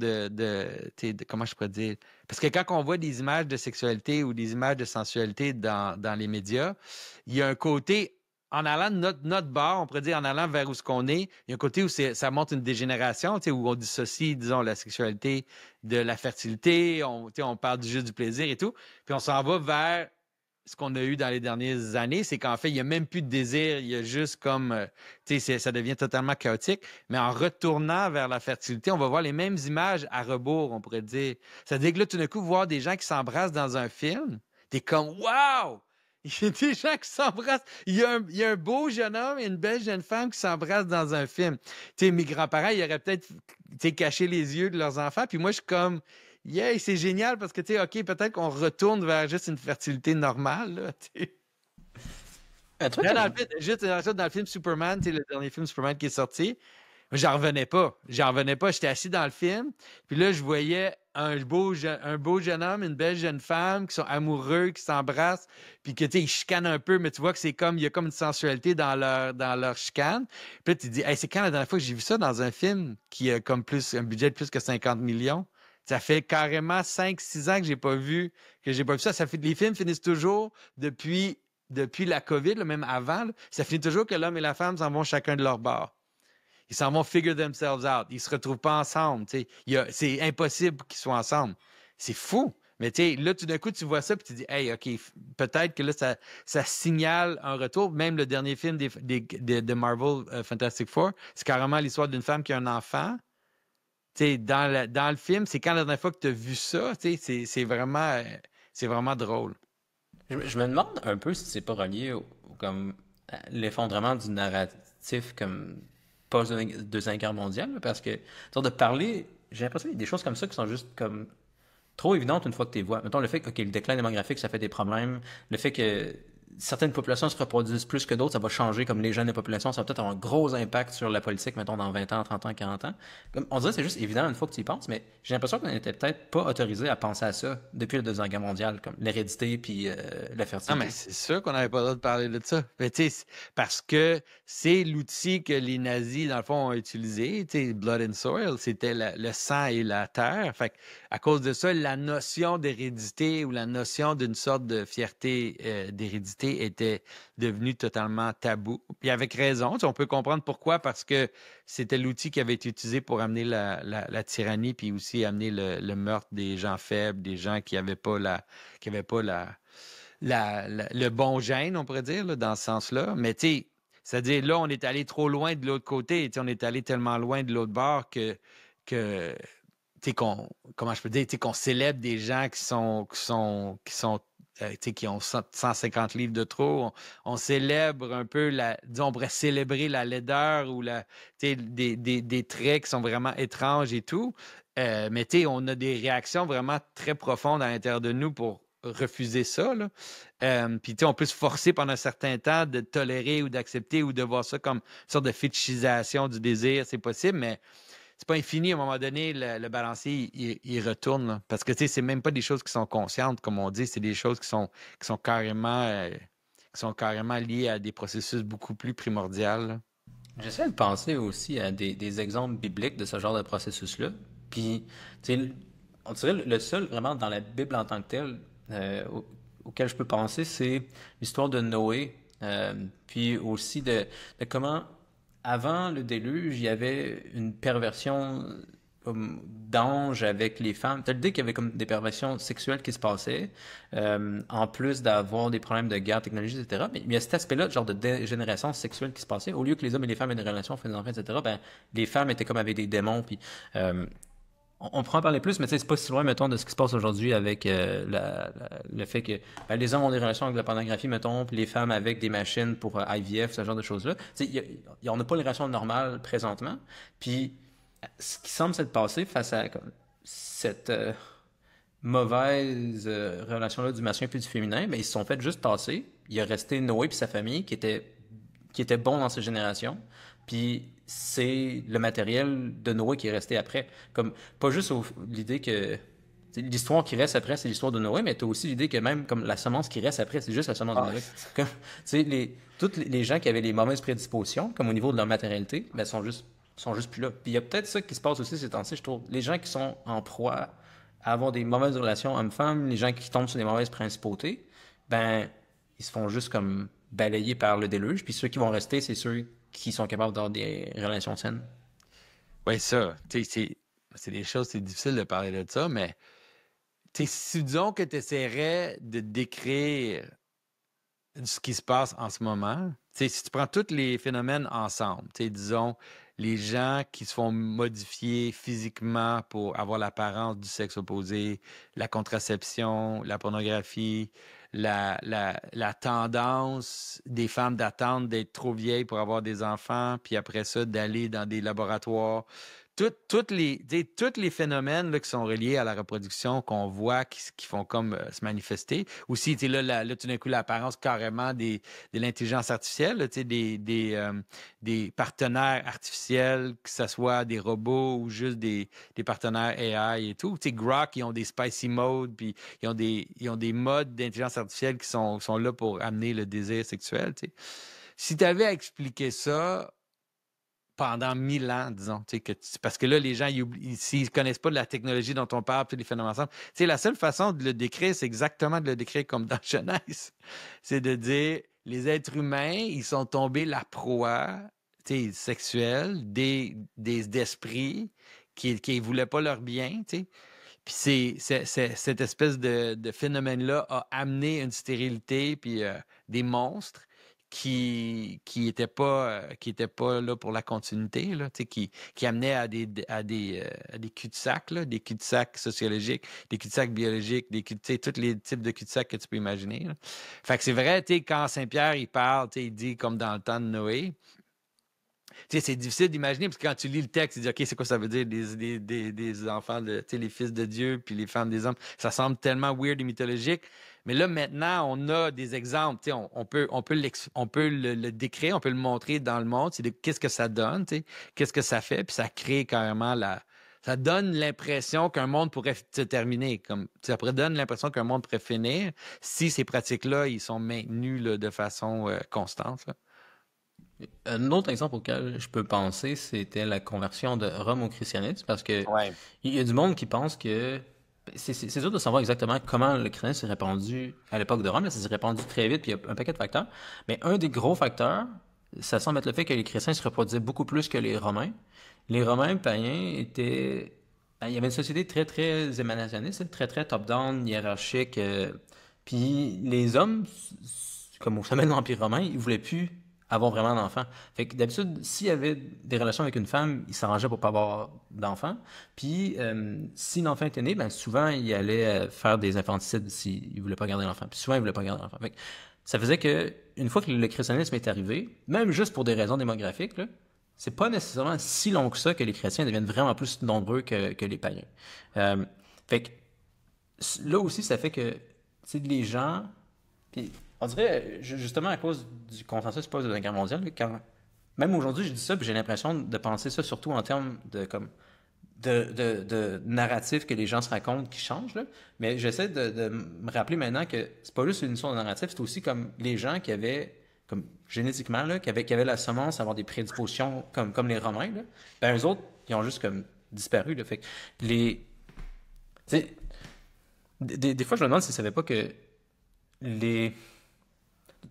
comment je pourrais dire? Parce que quand on voit des images de sexualité ou des images de sensualité dans les médias, il y a un côté, en allant de notre bord, on pourrait dire, en allant vers où ce qu'on est, il y a un côté où ça montre une dégénération, où on dissocie, disons, la sexualité de la fertilité, on parle du jeu du plaisir et tout, puis on s'en va vers ce qu'on a eu dans les dernières années, c'est qu'en fait, il n'y a même plus de désir, il y a juste comme, ça devient totalement chaotique. Mais en retournant vers la fertilité, on va voir les mêmes images à rebours, on pourrait dire. C'est-à-dire que là, tout d'un coup, voir des gens qui s'embrassent dans un film, t'es comme, wow! Il y a des gens qui s'embrassent. Il y a un beau jeune homme et une belle jeune femme qui s'embrassent dans un film. Tu sais, mes grands-parents, ils auraient peut-être caché les yeux de leurs enfants. Puis moi, je suis comme, yeah, c'est génial parce que, tu sais, OK, peut-être qu'on retourne vers juste une fertilité normale, là, tu sais. Dans le film Superman, tu sais, le dernier film Superman qui est sorti, j'en revenais pas. J'étais assis dans le film, puis là, je voyais un beau jeune homme, une belle jeune femme qui sont amoureux, qui s'embrassent, puis que, tu sais, ils chicanent un peu, mais tu vois que il y a comme une sensualité dans leur chicane. Puis là, tu te dis, hey, c'est quand la dernière fois que j'ai vu ça dans un film qui a comme un budget de plus que 50 millions? Ça fait carrément 5-6 ans que j'ai pas vu ça. Les films finissent toujours depuis la COVID, là, même avant. Là, ça finit toujours que l'homme et la femme s'en vont chacun de leur bord. Ils s'en vont figure themselves out. Ils se retrouvent pas ensemble. C'est impossible qu'ils soient ensemble. C'est fou. Mais là, tout d'un coup, tu vois ça et tu dis, hey, OK, peut-être que là, ça signale un retour. Même le dernier film de Marvel, Fantastic Four, c'est carrément l'histoire d'une femme qui a un enfant. Dans le film, c'est quand la dernière fois que tu as vu ça, c'est vraiment drôle. Je me demande un peu si c'est pas relié comme à l'effondrement du narratif comme post-Deuxième Guerre mondiale, là, parce que de parler, j'ai l'impression qu'il y a des choses comme ça qui sont juste comme trop évidentes une fois que tu les vois. Mettons le fait que le déclin démographique, ça fait des problèmes, le fait que certaines populations se reproduisent plus que d'autres, ça va changer comme les jeunes des populations, ça va peut-être avoir un gros impact sur la politique, mettons, dans 20 ans, 30 ans, 40 ans. Comme, on dirait que c'est juste évident une fois que tu y penses, mais j'ai l'impression qu'on n'était peut-être pas autorisé à penser à ça depuis la Deuxième Guerre mondiale, comme l'hérédité puis la Non, mais fertilité. c'est sûr qu'on n'avait pas le droit de parler de ça. Mais, parce que c'est l'outil que les nazis, dans le fond, ont utilisé. Blood and Soil, c'était le sang et la terre. Fait à cause de ça, la notion d'hérédité ou la notion d'une sorte de fierté d'hérédité était devenue totalement tabou. Puis avec raison, on peut comprendre pourquoi, parce que c'était l'outil qui avait été utilisé pour amener la tyrannie, puis aussi amener le meurtre des gens faibles, des gens qui n'avaient pas le bon gène, on pourrait dire, là, dans ce sens-là. Mais tu sais, c'est-à-dire là, on est allé trop loin de l'autre côté. On est allé tellement loin de l'autre bord que comment je peux dire, qu'on célèbre des gens qui ont 150 livres de trop. On célèbre un peu disons, on pourrait célébrer la laideur ou des traits qui sont vraiment étranges et tout. Mais on a des réactions vraiment très profondes à l'intérieur de nous pour refuser ça. Là. Puis on peut se forcer pendant un certain temps de tolérer ou d'accepter ou de voir ça comme une sorte de fétichisation du désir, c'est possible, mais c'est pas infini. À un moment donné, le balancier, il retourne. Là. Parce que c'est même pas des choses qui sont conscientes, comme on dit, c'est des choses qui sont carrément liées à des processus beaucoup plus primordiaux. Là. J'essaie de penser aussi à des exemples bibliques de ce genre de processus-là. Puis, tu sais, on dirait le seul vraiment dans la Bible en tant que tel auquel je peux penser, c'est l'histoire de Noé. Puis aussi de comment, avant le déluge, il y avait une perversion comme d'ange avec les femmes. T'as l'idée qu'il y avait comme des perversions sexuelles qui se passaient, en plus d'avoir des problèmes de guerre, technologie, etc. Mais il y a cet aspect-là, genre de dégénérescence sexuelle qui se passait. Au lieu que les hommes et les femmes aient des relations, fassent des enfants, etc., ben, les femmes étaient comme avec des démons. Puis, on pourra en parler plus, mais tu sais, c'est pas si loin, mettons, de ce qui se passe aujourd'hui avec le fait que ben, les hommes ont des relations avec la pornographie, mettons, puis les femmes avec des machines pour IVF, ce genre de choses-là. Tu sais, on n'a pas les relations normales présentement. Puis, ce qui semble s'être passé face à comme, cette mauvaise relation-là du masculin puis du féminin, ben, ils se sont fait juste tasser. Il a resté Noé puis sa famille qui était bon dans sa génération. Puis c'est le matériel de Noé qui est resté après. Comme, pas juste l'idée que l'histoire qui reste après, c'est l'histoire de Noé, mais tu as aussi l'idée que même comme la semence qui reste après, c'est juste la semence de Ah, Noé. Comme, tous les gens qui avaient les mauvaises prédispositions, comme au niveau de leur matérialité, ben, sont juste plus là. Puis il y a peut-être ça qui se passe aussi ces temps-ci, je trouve. Les gens qui sont en proie à avoir des mauvaises relations hommes-femmes, les gens qui tombent sur des mauvaises principautés, ben, ils se font juste comme balayer par le déluge. Puis ceux qui vont rester, c'est ceux qui sont capables d'avoir des relations saines. ouais, ça. C'est des choses, c'est difficile de parler de ça, mais si disons que tu essaierais de décrire ce qui se passe en ce moment, si tu prends tous les phénomènes ensemble, disons, les gens qui se font modifier physiquement pour avoir l'apparence du sexe opposé, la contraception, la pornographie, la tendance des femmes d'attendre d'être trop vieilles pour avoir des enfants, puis après ça, d'aller dans des laboratoires. Tous les phénomènes là, qui sont reliés à la reproduction qu'on voit qui font comme se manifester. Aussi, là, tout d'un coup, l'apparence carrément de l'intelligence artificielle, là, des partenaires artificiels, que ce soit des robots ou juste des partenaires AI et tout. Grok, ils ont des spicy modes, puis ils ont des modes d'intelligence artificielle qui sont là pour amener le désir sexuel. T'sais. Si tu avais à expliquer ça pendant 1000 ans, disons, parce que là, les gens, s'ils ne connaissent pas de la technologie dont on parle, tous les phénomènes ensemble, la seule façon de le décrire, c'est exactement de le décrire comme dans Genèse. C'est de dire, les êtres humains, ils sont tombés la proie sexuelle d'esprits qui ne voulaient pas leur bien, Puis cette espèce de phénomène-là a amené une stérilité, puis des monstres qui étaient pas là pour la continuité, là, qui amenaient à des cul-de-sac, là, des cul-de-sac sociologiques, des cul-de-sac biologiques, tous les types de cul-de-sac que tu peux imaginer. Là. Fait que c'est vrai, quand Saint-Pierre, il parle, il dit comme dans le temps de Noé, Tu sais, c'est difficile d'imaginer, parce que quand tu lis le texte, tu dis, OK, c'est quoi ça veut dire, des enfants, tu sais, les fils de Dieu, puis les femmes des hommes. Ça semble tellement weird et mythologique. Mais là, maintenant, on a des exemples. Tu sais, on peut le décrire, on peut le montrer dans le monde. Qu'est-ce que ça donne, tu sais, qu'est-ce que ça fait, puis ça crée carrément ça donne l'impression qu'un monde pourrait se terminer. Ça donne l'impression qu'un monde pourrait finir si ces pratiques-là, ils sont maintenus là, de façon constante. Là. Un autre exemple auquel je peux penser, c'était la conversion de Rome au christianisme, parce que Ouais. il y a du monde qui pense que c'est dur de savoir exactement comment le christianisme s'est répandu à l'époque de Rome. Là, ça s'est répandu très vite, puis il y a un paquet de facteurs. Mais un des gros facteurs, ça semble être le fait que les chrétiens se reproduisaient beaucoup plus que les Romains. Les Romains païens étaient... Il y avait une société très, très émanationniste, très, très top-down, hiérarchique. Puis les hommes, comme au sommet de l'Empire romain, ils voulaient plus avoir vraiment d'enfants. Fait que d'habitude, s'il y avait des relations avec une femme, ils s'arrangeaient pour pas avoir d'enfants. Puis si l'enfant était né, ben souvent il allait faire des infanticides s'il voulait pas garder l'enfant. Puis souvent il voulait pas garder l'enfant. Fait que ça faisait que une fois que le christianisme est arrivé, même juste pour des raisons démographiques, là, c'est pas nécessairement si long que ça que les chrétiens deviennent vraiment plus nombreux que les païens. Euh, fait que là aussi, ça fait que, tu sais, les gens. Puis, on dirait, justement, à cause du consensus post de la guerre mondiale, là, même aujourd'hui, je dis ça, puis j'ai l'impression de penser ça surtout en termes de, comme, de narratifs que les gens se racontent qui changent, là. Mais j'essaie de me rappeler maintenant que c'est pas juste une histoire de narratif, c'est aussi comme les gens qui avaient, comme génétiquement, là, qui avaient la semence à avoir des prédispositions comme les Romains, là. Ben, eux autres, ils ont juste comme disparu, là. Fait que les. Tu sais, des fois, je me demande s'ils savaient pas que les.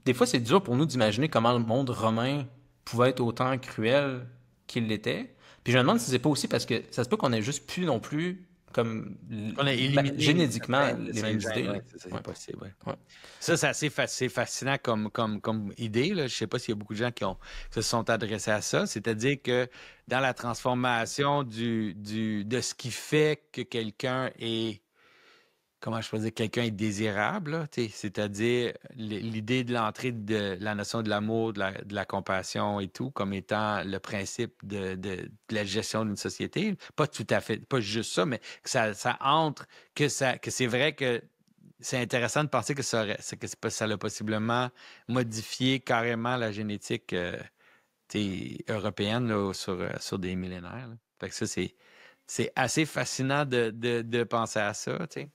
Des fois, c'est dur pour nous d'imaginer comment le monde romain pouvait être autant cruel qu'il l'était. Puis je me demande si c'est pas aussi parce que ça se peut qu'on ait juste plus non plus, comme, On a éliminé génétiquement, certains de les ces mêmes gènes, idées, là. ouais, c'est Ouais. possible, ouais. Ouais. Ça, c'est c'est fascinant comme idée, là. Je sais pas s'il y a beaucoup de gens qui se sont adressés à ça. C'est-à-dire que dans la transformation de ce qui fait que quelqu'un est, comment je peux dire, quelqu'un est désirable, là, tu sais, c'est-à-dire l'idée de l'entrée de la notion de l'amour, de la compassion et tout, comme étant le principe de la gestion d'une société. Pas tout à fait, pas juste ça, mais que ça entre, que c'est vrai que c'est intéressant de penser que ça a possiblement modifié carrément la génétique tu sais, européenne là, sur des millénaires. Là. Fait que ça, c'est assez fascinant de penser à ça, tu sais.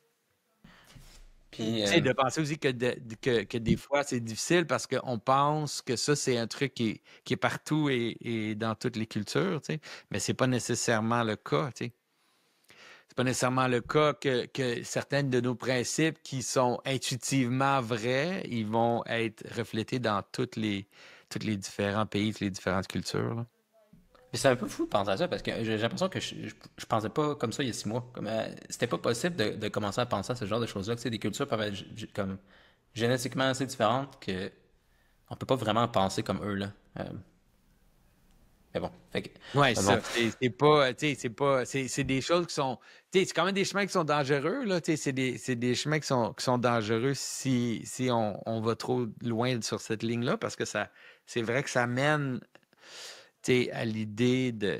Puis, Tu sais, de penser aussi que des fois, c'est difficile parce qu'on pense que ça, c'est un truc qui est partout et dans toutes les cultures, tu sais. Mais c'est pas nécessairement le cas, tu sais. C'est pas nécessairement le cas que certains de nos principes qui sont intuitivement vrais, ils vont être reflétés dans tous les différents pays, toutes les différentes cultures, là. mais c'est un peu fou de penser à ça parce que j'ai l'impression que je pensais pas comme ça il y a 6 mois. Comme, c'était pas possible de commencer à penser à ce genre de choses-là. Que, tu sais, des cultures peuvent être comme génétiquement assez différentes que on peut pas vraiment penser comme eux, là. Mais bon, fait que, Ouais, mais bon. ça. C'est pas, tu sais, c'est des choses qui sont, tu sais, c'est quand même des chemins qui sont dangereux, là, tu sais, c'est des chemins qui sont dangereux si on va trop loin sur cette ligne-là, parce que c'est vrai que ça mène, tu sais, à l'idée de,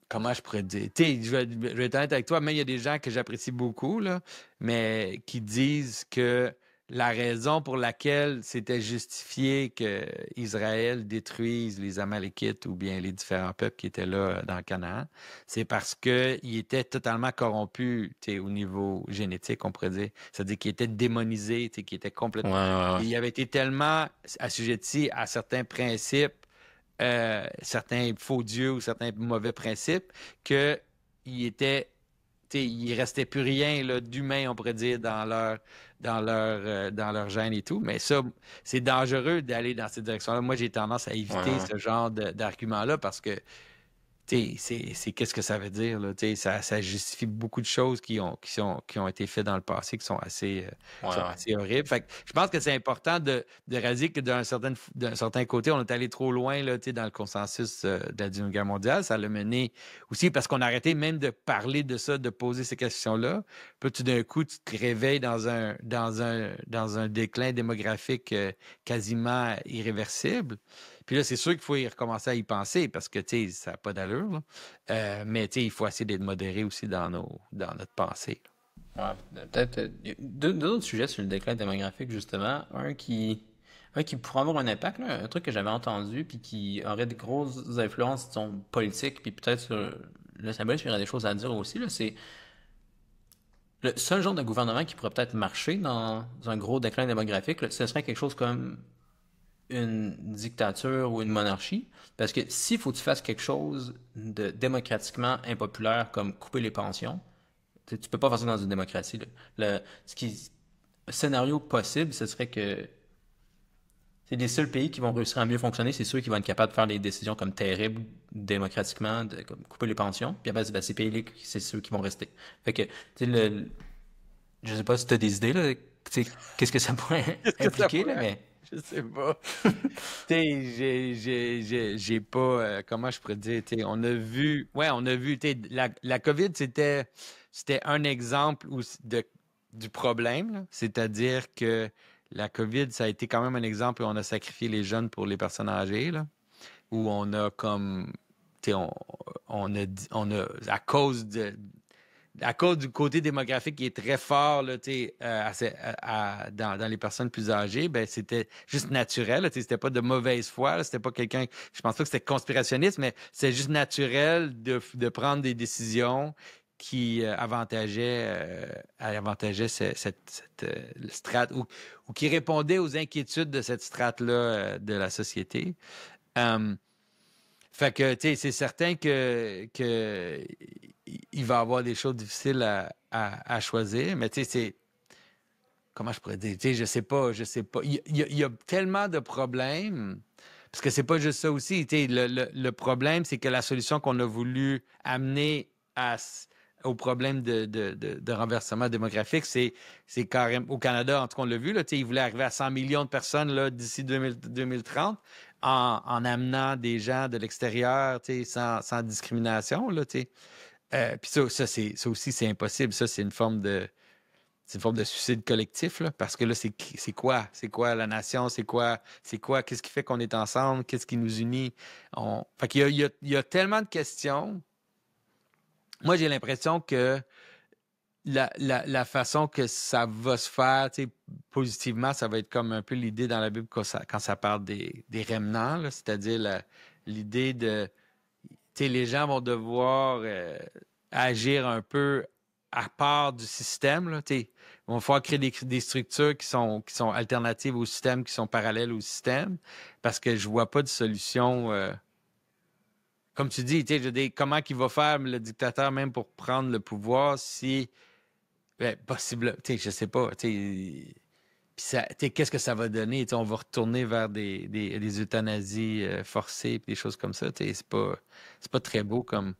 comment je pourrais dire, tu sais, je vais être honnête avec toi, mais il y a des gens que j'apprécie beaucoup, là, mais qui disent que la raison pour laquelle c'était justifié que Israël détruise les Amalékites ou bien les différents peuples qui étaient là dans le Canaan, c'est parce qu'ils étaient totalement corrompus, tu sais, au niveau génétique, on pourrait dire. C'est-à-dire qu'ils étaient démonisés, tu sais, qu'ils étaient Ouais, complètement... ouais, ouais. Ils avaient été tellement assujettis à certains principes certains faux dieux ou certains mauvais principes, que il restait plus rien là, d'humain, on pourrait dire, dans leur gène et tout. Mais ça, c'est dangereux d'aller dans cette direction-là. Moi, j'ai tendance à Ouais, éviter ouais. ce genre d'argument-là parce que c'est qu'est-ce que ça veut dire, là? Ça justifie beaucoup de choses qui ont été faites dans le passé Ouais, qui sont ouais. assez horribles. Fait que je pense que c'est important de réaliser que d'un certain côté, on est allé trop loin là, dans le consensus de la Deuxième Guerre mondiale. Ça l'a mené aussi parce qu'on a arrêté même de parler de ça, de poser ces questions-là. Puis tout d'un coup, tu te réveilles dans un déclin démographique quasiment irréversible. Puis là, c'est sûr qu'il faut y recommencer à y penser parce que, tu sais, ça n'a pas d'allure, là. Mais, tu sais, il faut essayer d'être modéré aussi dans notre pensée. Ouais, peut-être deux autres sujets sur le déclin démographique, justement. Un qui pourrait avoir un impact, là, un truc que j'avais entendu, puis qui aurait des grosses influences, disons, politiques, puis peut-être sur le symbolisme, il y aurait des choses à dire aussi, là, c'est le seul genre de gouvernement qui pourrait peut-être marcher dans un gros déclin démographique, là, ce serait quelque chose comme une dictature ou une monarchie. Parce que s'il faut que tu fasses quelque chose de démocratiquement impopulaire, comme couper les pensions, tu peux pas faire ça dans une démocratie, là. Le scénario possible, ce serait que c'est les seuls pays qui vont réussir à mieux fonctionner, c'est ceux qui vont être capables de faire des décisions comme terribles démocratiquement, comme couper les pensions. Puis après, ben, ces pays-là, c'est ceux qui vont rester. Fait que, tu sais, je sais pas si tu as des idées, là, tu sais, qu'est-ce que ça pourrait Qu'est-ce que ça impliquer, là, pourrait? mais. Je sais pas. Tu sais, j'ai pas, comment je pourrais dire, tu sais, on a vu, tu sais, la COVID, c'était un exemple du problème, là. C'est-à-dire que la COVID, ça a été quand même un exemple où on a sacrifié les jeunes pour les personnes âgées, là, où on a comme, tu sais, à cause du côté démographique qui est très fort là, dans les personnes plus âgées, ben c'était juste naturel. Là, c'était pas de mauvaise foi. Là, c'était pas quelqu'un. Je pense pas que c'était conspirationniste, mais c'est juste naturel de prendre des décisions qui avantageaient cette strate ou qui répondaient aux inquiétudes de cette strate-là de la société. Fait que, tu sais, c'est certain que il va y avoir des choses difficiles à choisir, mais tu sais, comment je pourrais dire, tu sais, je sais pas. Il y a tellement de problèmes, parce que c'est pas juste ça aussi, tu sais, le problème, c'est que la solution qu'on a voulu amener au problème de renversement démographique, c'est carrément, au Canada, en tout cas, on l'a vu, là, tu sais, ils voulaient arriver à 100 millions de personnes là, d'ici 2030 en amenant des gens de l'extérieur, tu sais, sans discrimination, là, tu sais. Puis ça aussi, c'est impossible. Ça, c'est une forme de suicide collectif, là, parce que là, c'est quoi? C'est quoi la nation? Qu'est-ce qui fait qu'on est ensemble? Qu'est-ce qui nous unit? Fait qu'il y a tellement de questions. Moi, j'ai l'impression que la façon que ça va se faire, tu sais, positivement, ça va être comme un peu l'idée dans la Bible quand ça parle des remnants, là, c'est-à-dire l'idée de, tu sais, les gens vont devoir agir un peu à part du système, là, tu sais. Ils vont falloir créer des structures qui sont alternatives au système, qui sont parallèles au système, parce que je vois pas de solution. Comme tu dis, tu sais, je veux dire, comment qu'il va faire le dictateur même pour prendre le pouvoir si ben, possible, tu sais, je sais pas, tu sais. Puis ça, tu sais, qu'est-ce que ça va donner? Tu sais, on va retourner vers des euthanasies forcées puis des choses comme ça. Tu sais, c'est pas très beau comme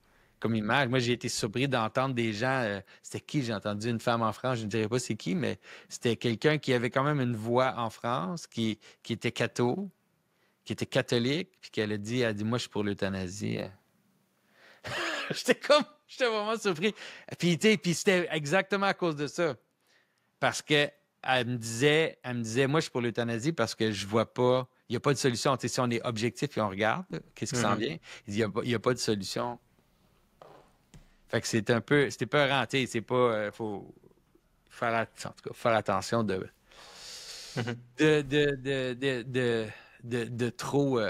image. Moi, j'ai été surpris d'entendre des gens. C'était qui? J'ai entendu une femme en France, je ne dirais pas c'est qui, mais c'était quelqu'un qui avait quand même une voix en France, qui était qui était catholique, puis elle a dit, moi, je suis pour l'euthanasie. J'étais vraiment surpris. Puis, tu sais, puis c'était exactement à cause de ça. Parce que elle me disait, moi, je suis pour l'euthanasie parce que je vois pas, il n'y a pas de solution. Tu sais, si on est objectif et on regarde, là, qu'est-ce qui s'en vient, il dit, il y a pas de solution. Fait que c'était peurant, tu sais, c'est pas, faut en tout cas, faire attention de trop,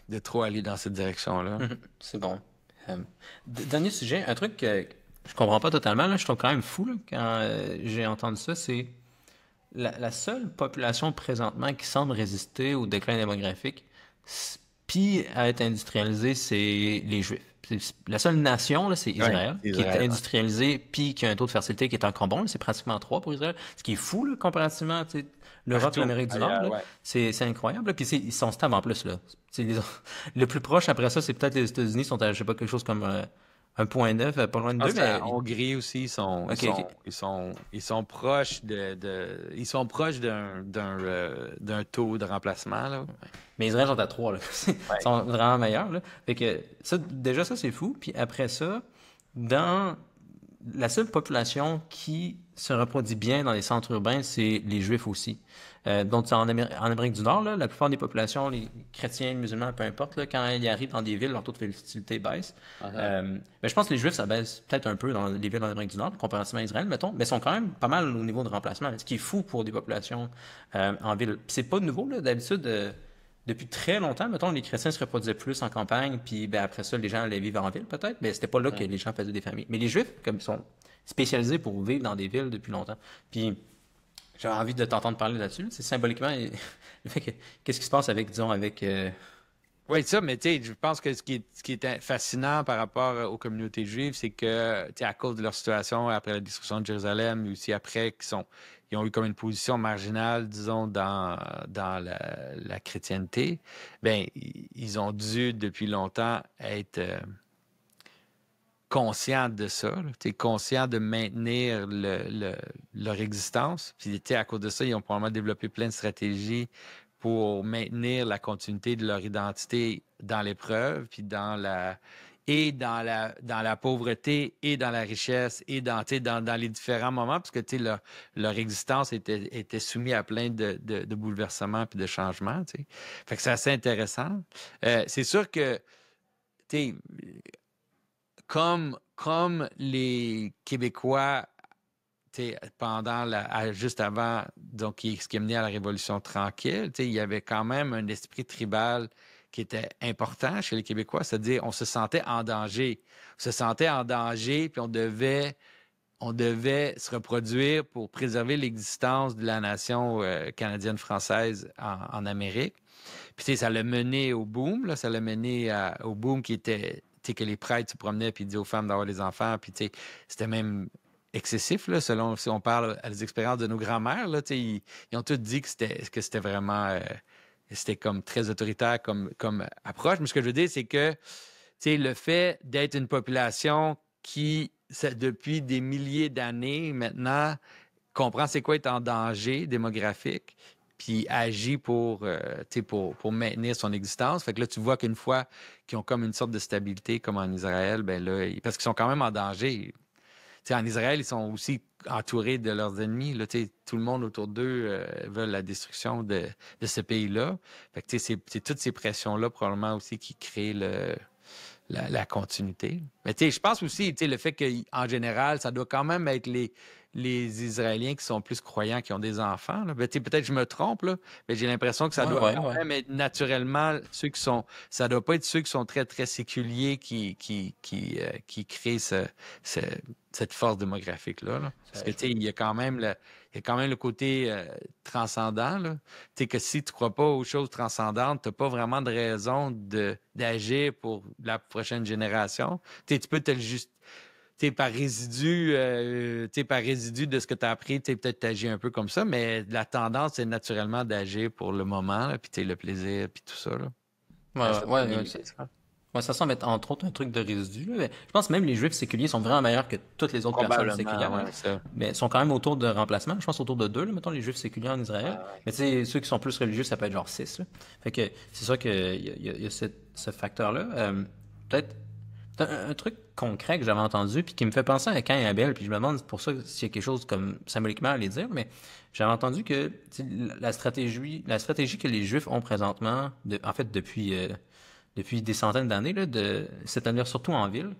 de trop aller dans cette direction-là. C'est bon. Dernier sujet, un truc que je comprends pas totalement, là, je trouve quand même fou là, quand j'ai entendu ça, c'est la seule population présentement qui semble résister au déclin démographique, puis à être industrialisée, c'est les Juifs. La seule nation, là, c'est Israël, Ouais, qui est Israël, ouais. industrialisée, puis qui a un taux de fertilité qui est encore bon. C'est pratiquement 3 pour Israël. Ce qui est fou, là, comparativement, tu sais, l'Europe, Partout l'Amérique du Nord, ailleurs, là, ouais. c'est incroyable. Là. Puis ils sont stables en plus. Là. Le plus proche après ça, c'est peut-être les États-Unis sont à, je sais pas, quelque chose comme 1,9, pas loin de 2, pense mais... qu'en Hongrie aussi, Ok, ok. ils sont proches ils sont proches d'un taux de remplacement, là. Mais Israël sont à 3, là. Ils Ouais. sont vraiment meilleurs, là. Fait que ça, déjà, ça, c'est fou. Puis après ça, dans la seule population qui se reproduit bien dans les centres urbains, c'est les Juifs aussi. Donc, en Amérique du Nord, là, la plupart des populations, les chrétiens, les musulmans, peu importe, là, quand ils arrivent dans des villes, leur taux de fertilité baisse. Mais je pense que les Juifs, ça baisse peut-être un peu dans les villes en Amérique du Nord, comparativement à Israël, mettons, mais ils sont quand même pas mal au niveau de remplacement, ce qui est fou pour des populations en ville. Puis c'est pas nouveau, là, d'habitude. Depuis très longtemps, mettons, les chrétiens se reproduisaient plus en campagne, puis ben, après ça, les gens allaient vivre en ville, peut-être, mais c'était pas là que les gens faisaient des familles. Mais les Juifs, comme ils sont spécialisés pour vivre dans des villes depuis longtemps. Puis j'avais envie de t'entendre parler là-dessus. C'est symboliquement, le fait que, qu'est-ce qui se passe avec, disons, avec... Oui, ça, mais tu sais, je pense que ce qui est fascinant par rapport aux communautés juives, c'est que, tu sais, à cause de leur situation après la destruction de Jérusalem, mais aussi après, ils ont eu comme une position marginale, disons, dans la chrétienté, ben ils ont dû, depuis longtemps, être conscients de ça, conscients de maintenir leur existence. Puis, à cause de ça, ils ont probablement développé plein de stratégies pour maintenir la continuité de leur identité dans l'épreuve, puis dans la pauvreté et dans la richesse et dans les différents moments, parce que leur existence était soumise à plein de bouleversements puis de changements. T'sais. Fait que c'est assez intéressant. C'est sûr que comme les Québécois juste avant, donc ce qui a mené à la Révolution tranquille, il y avait quand même un esprit tribal qui était important chez les Québécois, c'est-à-dire on se sentait en danger. On se sentait en danger, puis on devait se reproduire pour préserver l'existence de la nation canadienne-française en Amérique. Puis ça l'a mené au boom, là, ça l'a mené au boom qui était que les prêtres se promenaient puis disaient aux femmes d'avoir des enfants, puis c'était même excessif, là, selon si on parle à des expériences de nos grands-mères. Là, ils ont tous dit que c'était vraiment c'était comme très autoritaire comme approche. Mais ce que je veux dire, c'est que le fait d'être une population qui, depuis des milliers d'années maintenant, comprend c'est quoi être en danger démographique, puis agit pour maintenir son existence. Fait que là, tu vois qu'une fois qu'ils ont comme une sorte de stabilité, comme en Israël, ben là, parce qu'ils sont quand même en danger. En Israël, ils sont aussi entourés de leurs ennemis. Là, tout le monde autour d'eux veut la destruction de ce pays-là. Fait que, c'est toutes ces pressions-là probablement aussi qui créent la continuité. Mais je pense aussi le fait qu'en général, ça doit quand même être les Israéliens qui sont plus croyants, qui ont des enfants. Là. Ben, peut-être que je me trompe, là, mais j'ai l'impression que ça doit quand même être naturellement ceux qui sont... Ça doit pas être ceux qui sont très, très séculiers qui créent cette force démographique-là. Là. Parce que il y a quand même le côté transcendant. Là. Que si tu ne crois pas aux choses transcendantes, tu n'as pas vraiment de raison d'agir pour la prochaine génération. Tu peux te le juste par résidu de ce que tu as appris, peut-être t'agis un peu comme ça, mais la tendance, c'est naturellement d'agir pour le moment, puis le plaisir, puis tout ça. Là. Ouais, ça semble être entre autres un truc de résidu. Là, mais je pense que même les Juifs séculiers sont vraiment meilleurs que toutes les autres personnes séculières. Ouais, mais ils sont quand même autour de remplacement. Je pense autour de 2, là, mettons, les Juifs séculiers en Israël. Mais tu sais, ceux qui sont plus religieux, ça peut être genre 6. Là. Fait que c'est sûr qu'il y a ce facteur-là. Peut-être un truc concret que j'avais entendu puis qui me fait penser à Cain et Abel, puis je me demande pour ça s'il y a quelque chose comme symboliquement à les dire, mais j'avais entendu que la stratégie que les Juifs ont présentement, en fait depuis des centaines d'années, là, de s'établir surtout en ville,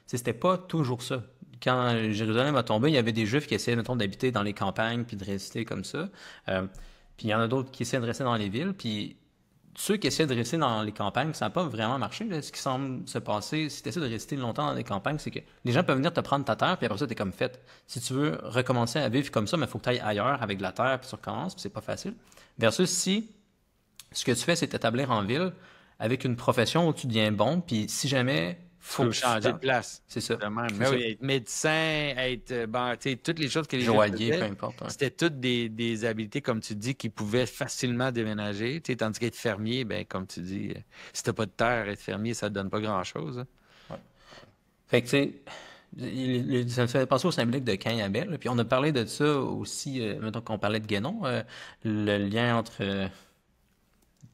c'était pas toujours ça. Quand Jérusalem a tombé, il y avait des Juifs qui essayaient, mettons, d'habiter dans les campagnes puis de rester comme ça. Puis il y en a d'autres qui essaient de rester dans les villes, puis ceux qui essaient de rester dans les campagnes, ça n'a pas vraiment marché. Là. Ce qui semble se passer, si tu essaies de rester longtemps dans les campagnes, c'est que les gens peuvent venir te prendre ta terre, puis après ça, t'es comme fait. Si tu veux recommencer à vivre comme ça, il faut que tu ailles ailleurs avec de la terre, puis tu recommences, puis c'est pas facile. Versus si ce que tu fais, c'est t'établir en ville avec une profession où tu deviens bon, puis si jamais faut changer de place. C'est ça. Mais oui, être médecin, être toutes les choses que les joaillier, peu importe. C'était toutes des habiletés, comme tu dis, qui pouvaient facilement déménager. Tandis qu'être fermier, ben comme tu dis, si t'as pas de terre, être fermier, ça te donne pas grand-chose. Hein. Ouais. Fait que tu sais, ça me fait penser au symbolique de Cain et Abel. Puis on a parlé de ça aussi, mettons qu'on parlait de Guénon, le lien entre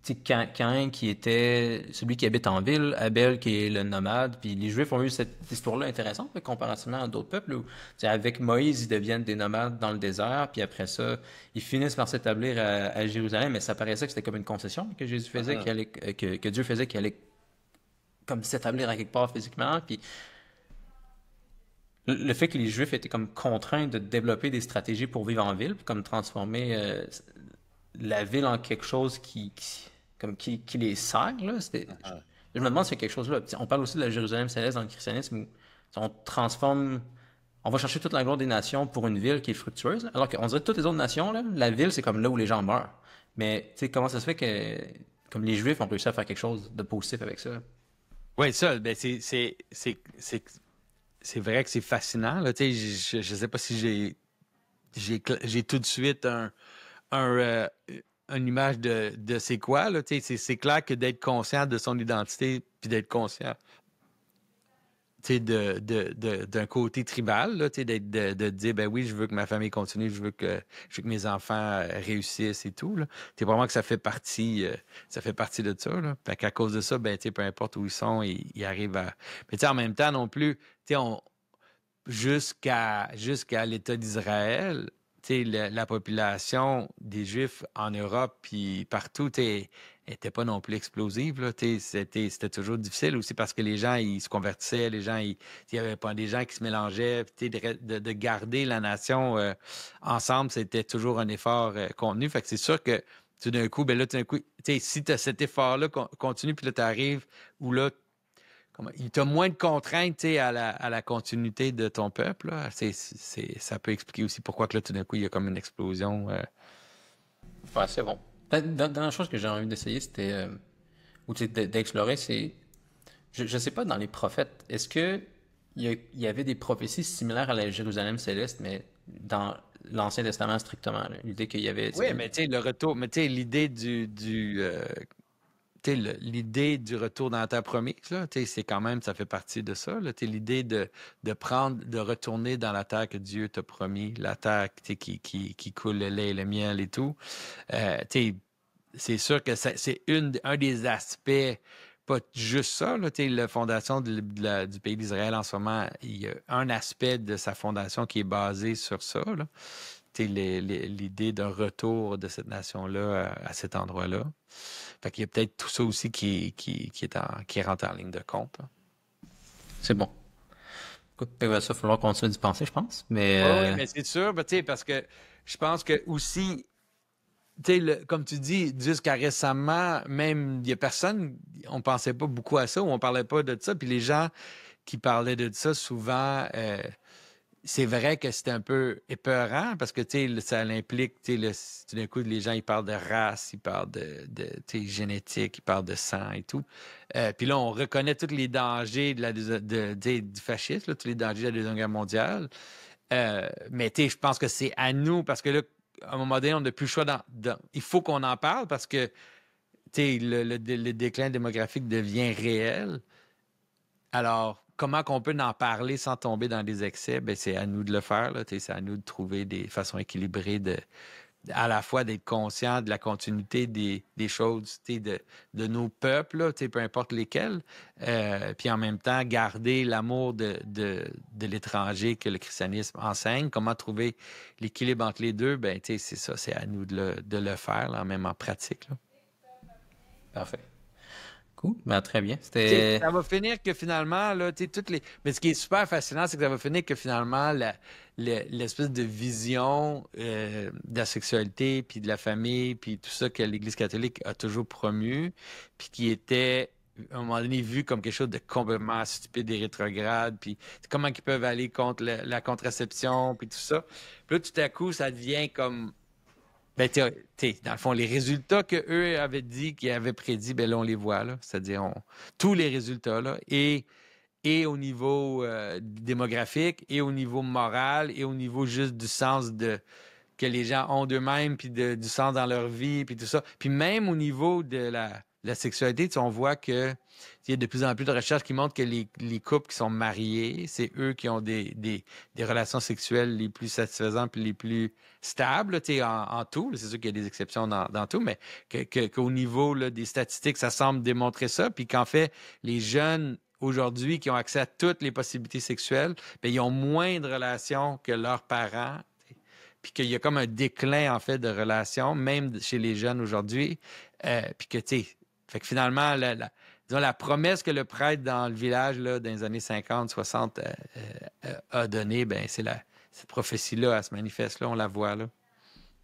tu sais, Caïn qui était celui qui habite en ville, Abel qui est le nomade, puis les Juifs ont eu cette histoire-là intéressante, là, comparativement à d'autres peuples, où tu sais, avec Moïse, ils deviennent des nomades dans le désert, puis après ça, ils finissent par s'établir à Jérusalem, mais ça paraissait que c'était comme une concession que Jésus faisait, Mhm. que Dieu faisait, qu'il allait comme s'établir à quelque part physiquement, puis le fait que les Juifs étaient comme contraints de développer des stratégies pour vivre en ville, puis comme transformer la ville en quelque chose comme qui les sert, là, Mhm. je me demande si c'est quelque chose là. On parle aussi de la Jérusalem céleste dans le christianisme où on transforme, on va chercher toute la gloire des nations pour une ville qui est fructueuse, alors qu'on dirait que toutes les autres nations, là, la ville, c'est comme là où les gens meurent. Mais tu sais, comment ça se fait que comme les Juifs ont réussi à faire quelque chose de positif avec ça? Oui, ça, ben c'est vrai que c'est fascinant. Là, tu sais, je sais pas si j'ai tout de suite un, euh, une image de c'est quoi. Là, tu sais, c'est clair que d'être conscient de son identité puis d'être conscient tu sais, d'un côté tribal, là, tu sais, de dire, ben oui, je veux que ma famille continue, je veux que mes enfants réussissent et tout, là. Tu sais, vraiment que ça fait partie de ça, là. Fait qu'à cause de ça, ben, tu sais, peu importe où ils sont, ils arrivent à... Mais tu sais, en même temps non plus, tu sais, jusqu'à l'État d'Israël, tu sais, la population des Juifs en Europe puis partout, tu sais, était pas non plus explosive, là, tu sais, c'était toujours difficile aussi parce que les gens, ils se convertissaient, les gens, il y avait pas des gens qui se mélangeaient, tu sais, de garder la nation ensemble, c'était toujours un effort contenu. Fait que c'est sûr que tout d'un coup, ben là, tout d'un coup, tu sais, si tu as cet effort-là continue, puis là, tu arrives où là, il t'a moins de contraintes, tu sais, à la continuité de ton peuple, là. Ça peut expliquer aussi pourquoi que là, tout d'un coup, il y a comme une explosion. Ouais, c'est bon. La dernière chose que j'ai envie d'essayer, c'était, ou tu sais, d'explorer, c'est, je sais pas, dans les prophètes, est-ce que il y avait des prophéties similaires à la Jérusalem céleste, mais dans l'Ancien Testament strictement, là? L'idée qu'il y avait, tu sais, Oui, mais tu sais, le retour, mais tu sais, l'idée tu sais, l'idée du retour dans la terre promise, là, tu sais, c'est quand même, ça fait partie de ça, là, tu sais, l'idée de retourner dans la terre que Dieu t'a promis, la terre, tu sais, qui coule le lait et le miel et tout. Tu sais, c'est sûr que c'est un des aspects, pas juste ça, là, tu sais, la fondation du pays d'Israël en ce moment, il y a un aspect de sa fondation qui est basé sur ça, là. Tu sais, l'idée d'un retour de cette nation-là à cet endroit-là. Fait qu'il y a peut-être tout ça aussi qui rentre en ligne de compte, là. c'est bon. Écoute, il va ça falloir continuer d'y penser, je pense. Oui, oui, mais c'est sûr, ben, tu sais, parce que je pense que aussi, tu sais, comme tu dis, jusqu'à récemment, même, il y a personne, on pensait pas beaucoup à ça, ou on parlait pas de ça, puis les gens qui parlaient de ça, souvent, c'est vrai que c'est un peu épeurant parce que, tu sais, ça l'implique, tu sais, tout d'un coup, les gens, ils parlent de race, ils parlent tu sais, génétique, ils parlent de sang et tout. Puis là, on reconnaît tous les dangers du fascisme, là, tous les dangers de la Deuxième Guerre mondiale. Mais, tu sais, je pense que c'est à nous parce que là, à un moment donné, on n'a plus le choix il faut qu'on en parle parce que, tu sais, le déclin démographique devient réel. Alors, comment qu'on peut en parler sans tomber dans des excès? Ben, c'est à nous de le faire, là. C'est à nous de trouver des façons équilibrées à la fois d'être conscient de la continuité des choses, de nos peuples, là, peu importe lesquels, puis en même temps garder l'amour de l'étranger que le christianisme enseigne. Comment trouver l'équilibre entre les deux? Ben, c'est ça, c'est à nous de le faire, là, même en pratique, là. Parfait. Cool. Ben, très bien. Ça va finir que finalement, là, toutes les. Mais ce qui est super fascinant, c'est que ça va finir que finalement, l'espèce de vision de la sexualité, puis de la famille, puis tout ça que l'Église catholique a toujours promu, puis qui était à un moment donné vu comme quelque chose de complètement stupide et rétrograde, puis comment ils peuvent aller contre la contraception, puis tout ça. Puis là, tout à coup, ça devient comme ben, dans le fond, les résultats qu'eux avaient dit, qu'ils avaient prédit, ben là, on les voit, là. C'est-à-dire, tous les résultats, là, et au niveau démographique, et au niveau moral, et au niveau juste du sens que les gens ont d'eux-mêmes, puis du sens dans leur vie, puis tout ça. Puis même au niveau de la sexualité, on voit que il y a de plus en plus de recherches qui montrent que les couples qui sont mariés, c'est eux qui ont des relations sexuelles les plus satisfaisantes et les plus stables en tout. C'est sûr qu'il y a des exceptions dans tout, mais qu'au niveau là, des statistiques, ça semble démontrer ça. Puis qu'en fait, les jeunes aujourd'hui qui ont accès à toutes les possibilités sexuelles, bien, ils ont moins de relations que leurs parents. Puis qu'il y a comme un déclin, en fait, de relations, même chez les jeunes aujourd'hui. Puis que, tu sais, fait que finalement, disons, la promesse que le prêtre dans le village, là, dans les années 50, 60, a donnée, ben cette prophétie-là, elle se manifeste là, on la voit là.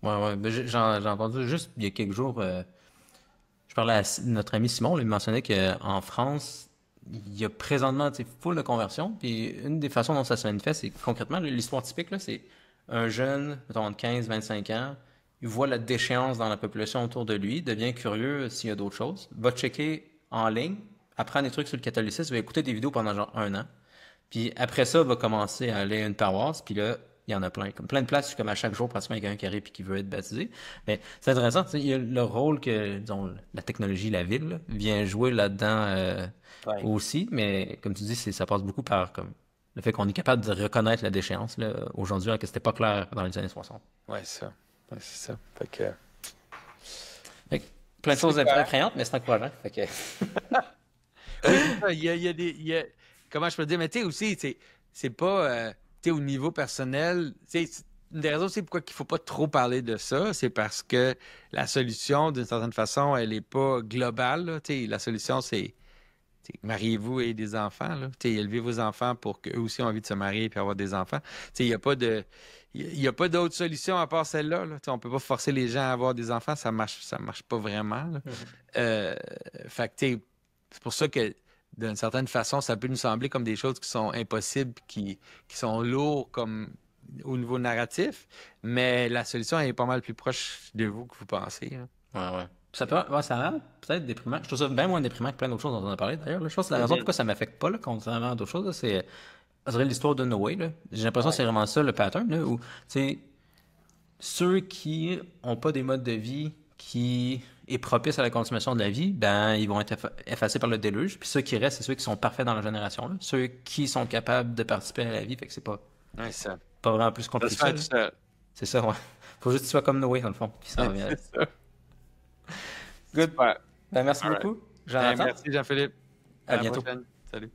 Ouais. Ben, j'ai entendu juste il y a quelques jours, je parlais à notre ami Simon, là, il mentionnait qu'en France, il y a présentement, tu sais, full de conversion. Puis une des façons dont ça se manifeste, c'est concrètement, l'histoire typique, là, c'est un jeune, mettons, de 15-25 ans, il voit la déchéance dans la population autour de lui, devient curieux s'il y a d'autres choses, va checker en ligne, apprend des trucs sur le catholicisme, va écouter des vidéos pendant genre 1 an. Puis après ça, va commencer à aller à une paroisse, puis là, il y en a plein. Comme plein de places, comme à chaque jour, pratiquement, il y a quelqu'un qui arrive et qui veut être baptisé. Mais c'est intéressant, tu sais, il y a le rôle que, disons, la technologie, la ville, là, vient jouer là-dedans Ouais. aussi. Mais comme tu dis, ça passe beaucoup par comme le fait qu'on est capable de reconnaître la déchéance là, aujourd'hui, alors que c'était pas clair dans les années 60. Ouais, c'est ça. Ouais, c'est ça. Fait que... Fait que plein de choses Super. effrayantes, mais c'est encourageant. Fait que... Oui, c'est ça. Comment je peux dire, mais tu sais aussi, c'est pas, tu sais, au niveau personnel, tu sais, une des raisons, c'est pourquoi il faut pas trop parler de ça, c'est parce que la solution, d'une certaine façon, elle est pas globale, là. Tu sais, la solution, c'est mariez-vous et des enfants, là. Tu sais, élevez vos enfants pour qu'eux aussi ont envie de se marier et avoir des enfants. Tu sais, il n'y a pas il y a pas d'autre solution à part celle-là, là. Tu sais, on peut pas forcer les gens à avoir des enfants, ça marche pas vraiment, là. Euh, Fait que, tu sais, c'est pour ça que, d'une certaine façon, ça peut nous sembler comme des choses qui sont impossibles, qui sont lourds comme au niveau narratif, mais la solution elle est pas mal plus proche de vous que vous pensez, hein. Ouais. Ça a l'air peut-être déprimant. Je trouve ça bien moins déprimant que plein d'autres choses dont on a parlé d'ailleurs. Là. Je pense que la raison pourquoi ça m'affecte pas, là, contrairement à d'autres choses, là, c'est je dirais l'histoire de Noé. Là. J'ai l'impression que Ouais. c'est vraiment ça le pattern, là, où tu sais, ceux qui ont pas des modes de vie qui est propice à la consommation de la vie, ben ils vont être effacés par le déluge. Puis ceux qui restent, c'est ceux qui sont parfaits dans la génération. Là. Ceux qui sont capables de participer à la vie, fait que c'est Ouais, ça. pas vraiment plus Ça se compliqué que fait ça. tout Là. seul. C'est ça, ouais. Faut juste que tu sois comme Noé, dans le fond. Puis ça revient. C'est ça. Good. Super. Ben, merci All right. beaucoup, Jonathan. Merci Jean-Philippe. À À la bientôt. prochaine. Salut.